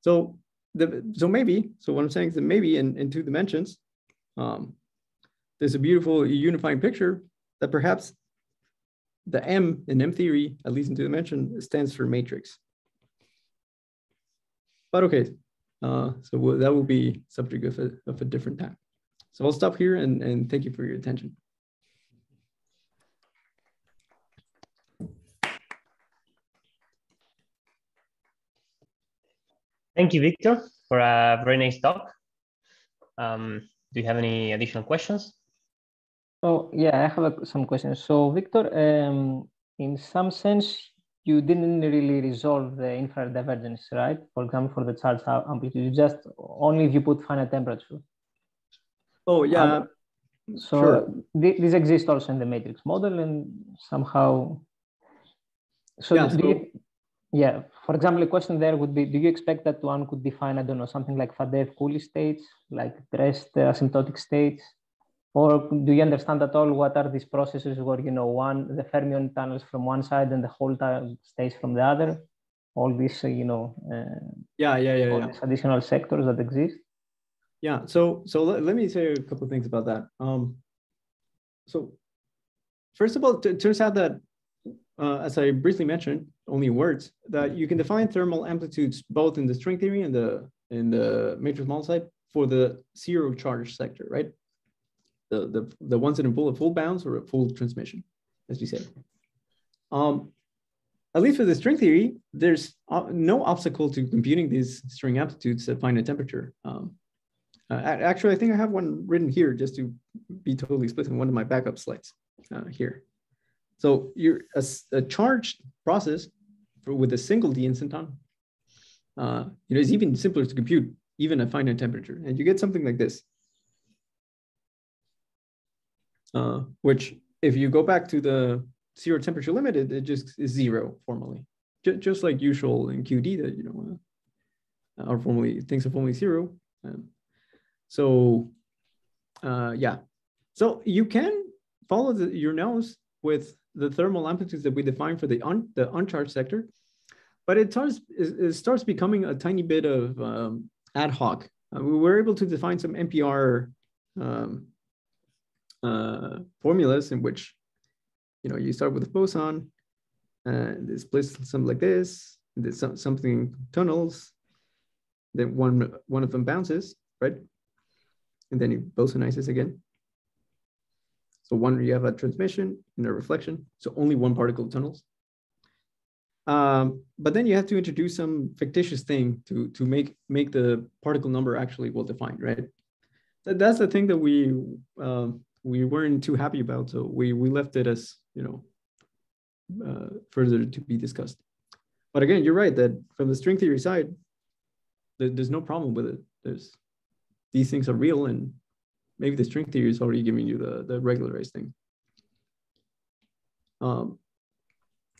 So what I'm saying is that maybe in 2 dimensions, there's a beautiful unifying picture that perhaps the M in M theory, at least in 2 dimensions, stands for matrix. But okay, so that will be subject of a different time. So I'll stop here and thank you for your attention.
Thank you, Victor, for a very nice talk. Do you have any additional questions?
Oh, yeah, I have some questions. So, Victor, in some sense, you didn't really resolve the infrared divergence, right? For example, for the charge amplitude, you just only if you put finite temperature.
Oh, yeah.
So
sure.
This exists also in the matrix model and somehow. So, yeah, for example, a question there would be, do you expect that one could define, I don't know, something like Faddeev-Cooley states, like dressed asymptotic states? Or do you understand at all what are these processes where, the fermion tunnels from one side and the whole time stays from the other? All these, all these additional sectors that exist?
Yeah, so let me say a couple of things about that. So first of all, it turns out that, as I briefly mentioned, only in words, that you can define thermal amplitudes both in the string theory and in the matrix model side for the zero charge sector, right? The ones that involve a full bounce or a full transmission, as you said. At least for the string theory, there's no obstacle to computing these string amplitudes at finite temperature. Actually, I think I have one written here just to be totally explicit in one of my backup slides here. So you're a charged process with a single D-instanton, is even simpler to compute, even at finite temperature. And you get something like this, which if you go back to the zero temperature limit, it just is zero formally, just like usual in QD that, are formally, things are formally zero. So you can follow your nose with the thermal amplitudes that we define for the uncharged sector, but it starts becoming a tiny bit of ad hoc. We were able to define some NPR formulas in which, you start with a boson, this place something like this, there's something tunnels, then one of them bounces, right? And then it bosonizes again. So you have a transmission and a reflection. So only one particle tunnels. But then you have to introduce some fictitious thing to make the particle number actually well defined, right? That's the thing that we weren't too happy about. So we left it as, further to be discussed. But again, you're right that from the string theory side, there's no problem with it. These things are real, and maybe the string theory is already giving you the regularized thing.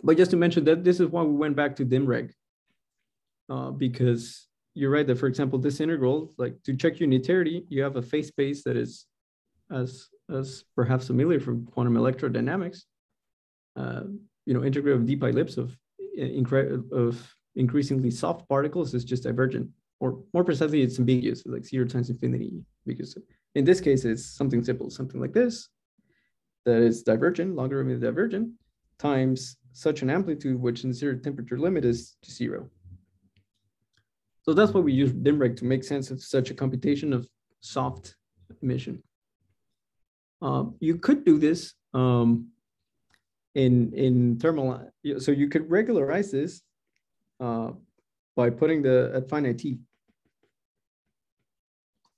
But just to mention that this is why we went back to dimreg, because you're right that, for example, this integral, like to check unitarity, you have a phase space that is as perhaps familiar from quantum electrodynamics. Integral of d pi ellipse of increasingly soft particles is just divergent, or more precisely, it's ambiguous, like 0 times infinity, because in this case, it's something simple, something like this, that is divergent, logarithmic divergent, times such an amplitude, which in zero temperature limit is to 0. So that's why we use dimreg to make sense of such a computation of soft emission. You could do this in thermal, so you could regularize this by putting at finite t.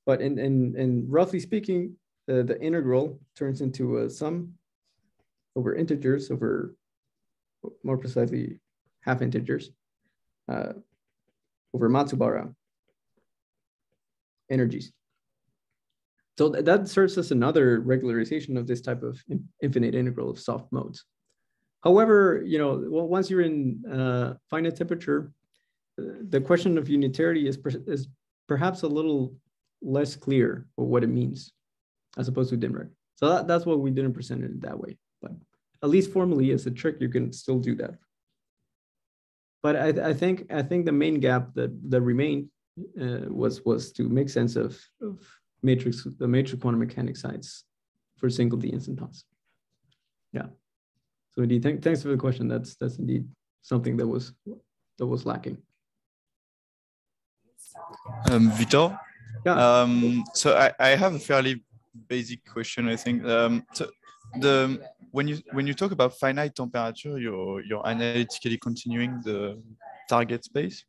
But in roughly speaking, the integral turns into a sum over integers, over more precisely half integers, over Matsubara energies. So that serves as another regularization of this type of infinite integral of soft modes. However, once you're in finite temperature, the question of unitarity is perhaps a little less clear for what it means, as opposed to dimreg. So that's why we didn't present it that way. But at least formally, as a trick, you can still do that. But I think the main gap that remained was to make sense of the matrix quantum mechanics sides for single D-instantons. Yeah. So indeed, thanks for the question. That's indeed something that was lacking.
Victor?
Yeah.
So I have a fairly basic question, I think. So when you talk about finite temperature, you're analytically continuing the target space.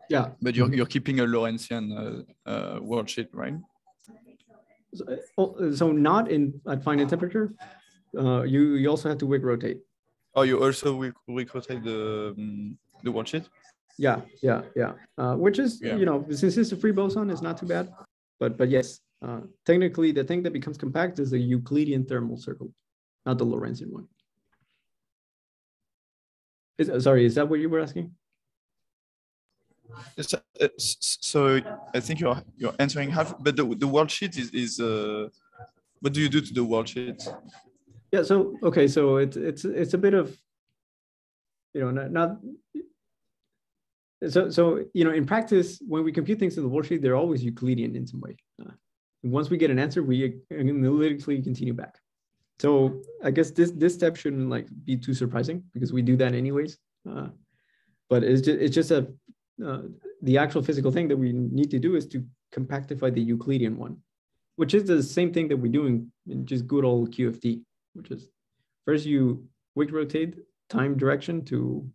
Yeah.
But you're keeping a Lorentzian worldsheet, right?
So not at finite temperature. You also have to Wick rotate.
Oh, you also Wick rotate the worldsheet?
Yeah. Which is, since it's a free boson, it's not too bad. But yes, technically the thing that becomes compact is the Euclidean thermal circle, not the Lorentzian one. Sorry, is that what you were asking?
So I think you're answering half, but the worldsheet is what do you do to the worldsheet?
Yeah. So okay. So it's a bit of, not. So in practice, when we compute things in the worldsheet, they're always Euclidean in some way. Once we get an answer, we analytically continue back. So I guess this step shouldn't be too surprising because we do that anyways. But it's just the actual physical thing that we need to do is to compactify the Euclidean one, which is the same thing that we do in just good old QFT, which is first you Wick rotate time direction to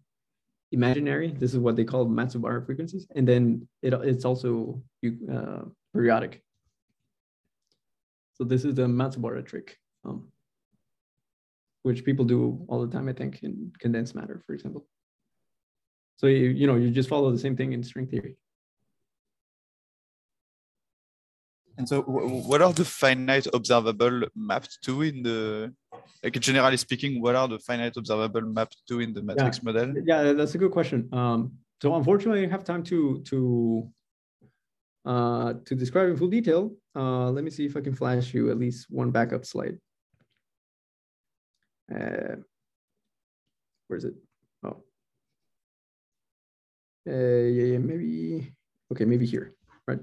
imaginary. This is what they call Matsubara frequencies, and then it's also periodic. So this is the Matsubara trick, which people do all the time, I think, in condensed matter, for example. So you just follow the same thing in string theory.
And so, what are the finite observable mapped to in the? Generally speaking, what are the finite observable mapped to in the matrix model?
Yeah, that's a good question. So unfortunately, I don't have time to describe in full detail. Let me see if I can flash you at least one backup slide. Where is it? Oh, yeah, maybe. Okay, maybe here, right?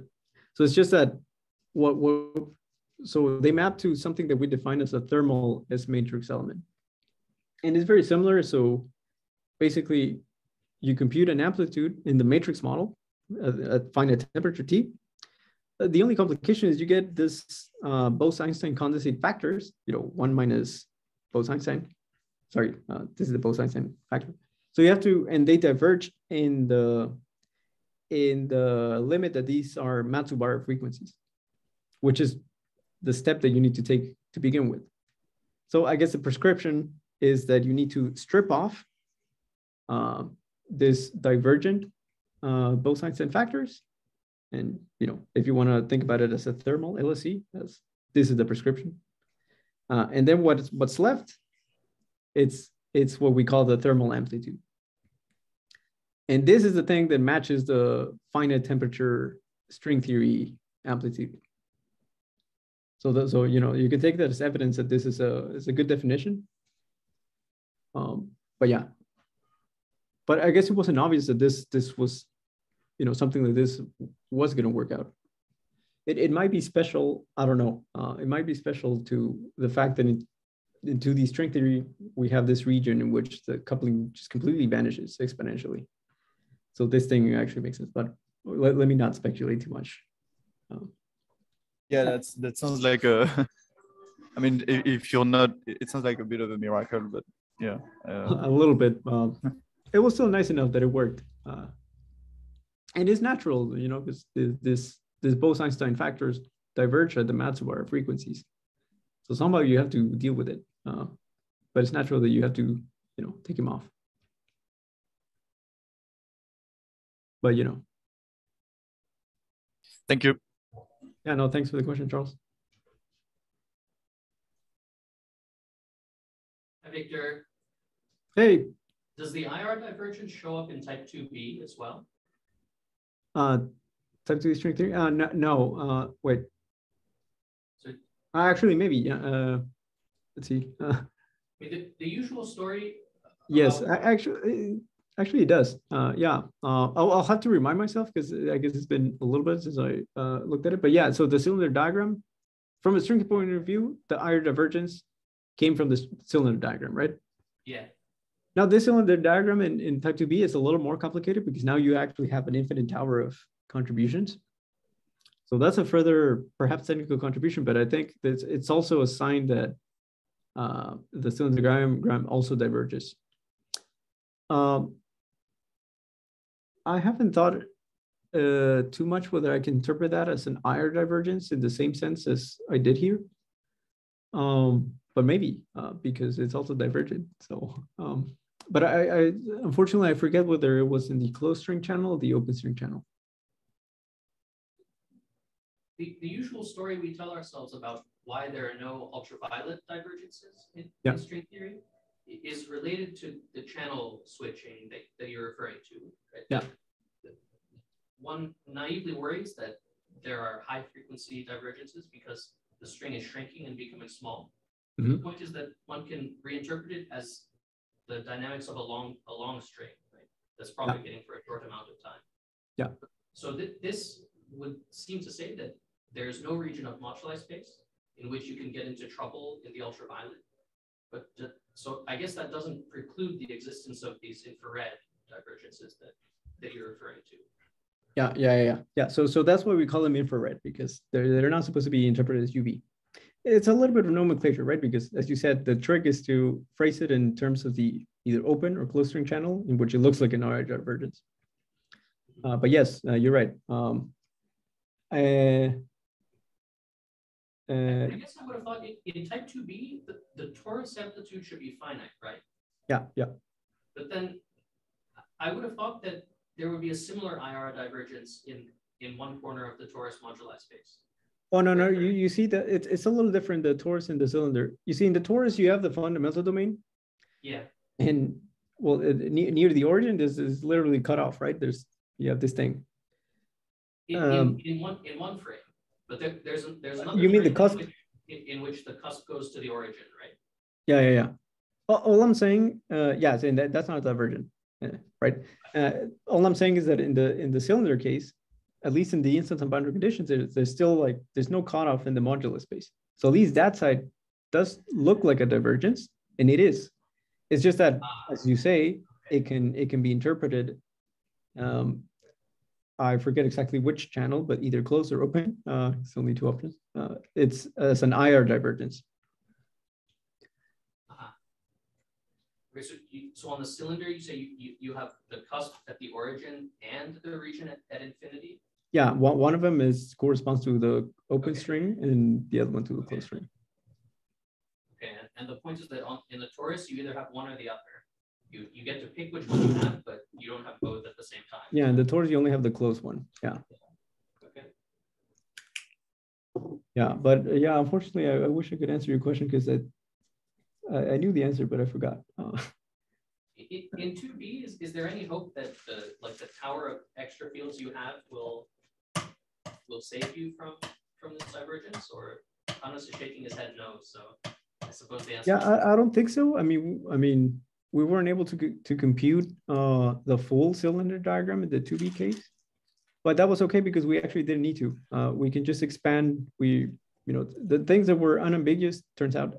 So it's just that so they map to something that we define as a thermal S matrix element. And it's very similar. So basically you compute an amplitude in the matrix model at finite temperature T. The only complication is you get this Bose-Einstein condensate factors, 1 minus Bose-Einstein. Sorry, this is the Bose-Einstein factor. So you have to, and they diverge in the limit that these are Matsubara frequencies, which is the step that you need to take to begin with. So I guess the prescription is that you need to strip off this divergent Bose-Einstein factors. And, you know, if you want to think about it as a thermal LSE, this is the prescription. And then what's left, it's what we call the thermal amplitude. And this is the thing that matches the finite temperature string theory amplitude. So you know, you can take that as evidence that this is a good definition. But yeah, but I guess it wasn't obvious that this was, you know, something like this was going to work out. It might be special. I don't know. It might be special to the fact that in 2D string theory, we have this region in which the coupling just completely vanishes exponentially. So this thing actually makes sense, but let me not speculate too much.
Yeah, that sounds like a, I mean, if you're not, it sounds like a bit of a miracle, but yeah.
A little bit. It was still nice enough that it worked. And it's natural, you know, because this Bose-Einstein factors diverge at the maximum frequencies. So somehow you have to deal with it. But it's natural that you have to, you know, take them off. But, you know.
Thank you.
Yeah, no, thanks for the question, Charles.
Hi, Victor.
Hey.
Does the IR divergence show up in type 2b as well?
Type 2 string theory? No, wait.
So,
actually, maybe, yeah. Let's see.
The usual story.
Yes, actually it does. Yeah, I'll have to remind myself because I guess it's been a little bit since I looked at it. But yeah, so the cylinder diagram, from a string point of view, the IR divergence came from the cylinder diagram, right?
Yeah.
Now this cylinder diagram in type 2b is a little more complicated because now you actually have an infinite tower of contributions. So that's a further perhaps technical contribution, but I think that it's also a sign that the cylinder diagram also diverges. I haven't thought too much whether I can interpret that as an IR divergence in the same sense as I did here. But maybe because it's also divergent. So, but I unfortunately I forget whether it was in the closed string channel or the open string channel.
The usual story we tell ourselves about why there are no ultraviolet divergences in string theory is related to the channel switching that you're referring to. Right?
Yeah.
One naively worries that there are high frequency divergences because the string is shrinking and becoming small.
Mm-hmm.
The point is that one can reinterpret it as the dynamics of a long string, right? That's propagating for a short amount of time.
Yeah.
So this would seem to say that there's no region of moduli space in which you can get into trouble in the ultraviolet. But so I guess that doesn't preclude the existence of these infrared divergences that you're referring to.
Yeah. So that's why we call them infrared, because they're not supposed to be interpreted as UV. It's a little bit of nomenclature, right? Because as you said, the trick is to phrase it in terms of the either open or closed string channel in which it looks like an IR divergence. But yes, you're right.
I guess I would have thought in type 2b, the torus amplitude should be finite, right?
Yeah.
But then I would have thought that there would be a similar IR divergence in one corner of the torus moduli space.
Oh, no. You see that it's a little different, the torus and the cylinder. You see in the torus, you have the fundamental domain.
Yeah.
And well, near the origin, this is literally cut off, right? You have this thing.
In one frame. But there's another.
You mean the cusp?
In which the cusp goes to the origin, right?
Yeah. All I'm saying, saying that's not divergent, right? All I'm saying is that in the cylinder case, at least in the instanton boundary conditions, there's still there's no cutoff in the modular space. So at least that side does look like a divergence, and it is. It's just that, as you say, it can be interpreted. I forget exactly which channel, but either closed or open. It's only two options. It's as an IR divergence.
Okay, so on the cylinder, you say you have the cusp at the origin and the region at infinity?
Yeah, one of them corresponds to the open string and the other one to the closed string.
Okay, And the point is that in the torus, you either have one or the other. You get to pick which one you have, but you don't have both at the same time.
Yeah, in the torus, you only have the close one. Yeah.
Okay.
Yeah, but yeah, unfortunately, I wish I could answer your question because I knew the answer, but I forgot.
In 2B, is there any hope that the tower of extra fields you have will save you from this divergence? Or Hannes is shaking his head no, so I suppose the answer.
Yeah, I don't think so. I mean, we weren't able to compute the full cylinder diagram in the 2B case, but that was okay because we actually didn't need to. We can just expand. The things that were unambiguous turns out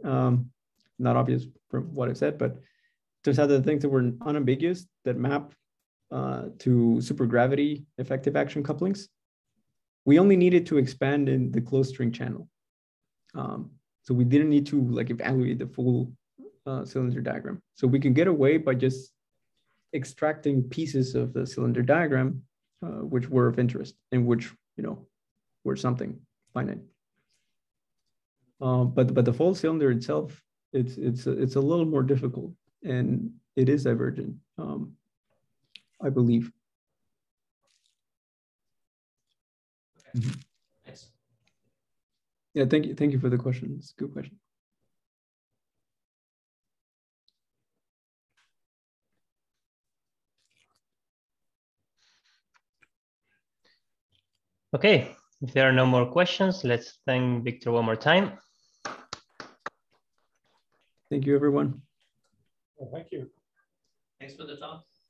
not obvious from what I've said, but turns out that the things that were unambiguous that map to supergravity effective action couplings, we only needed to expand in the closed string channel. So we didn't need to like evaluate the full cylinder diagram. So we can get away by just extracting pieces of the cylinder diagram, which were of interest and which, were something finite. But the full cylinder itself, it's a little more difficult and it is divergent, I believe.
Okay. Thanks.
Yeah, thank you for the question. It's a good question.
Okay, if there are no more questions, let's thank Victor one more time.
Thank you, everyone.
Well, thank you.
Thanks for the talk.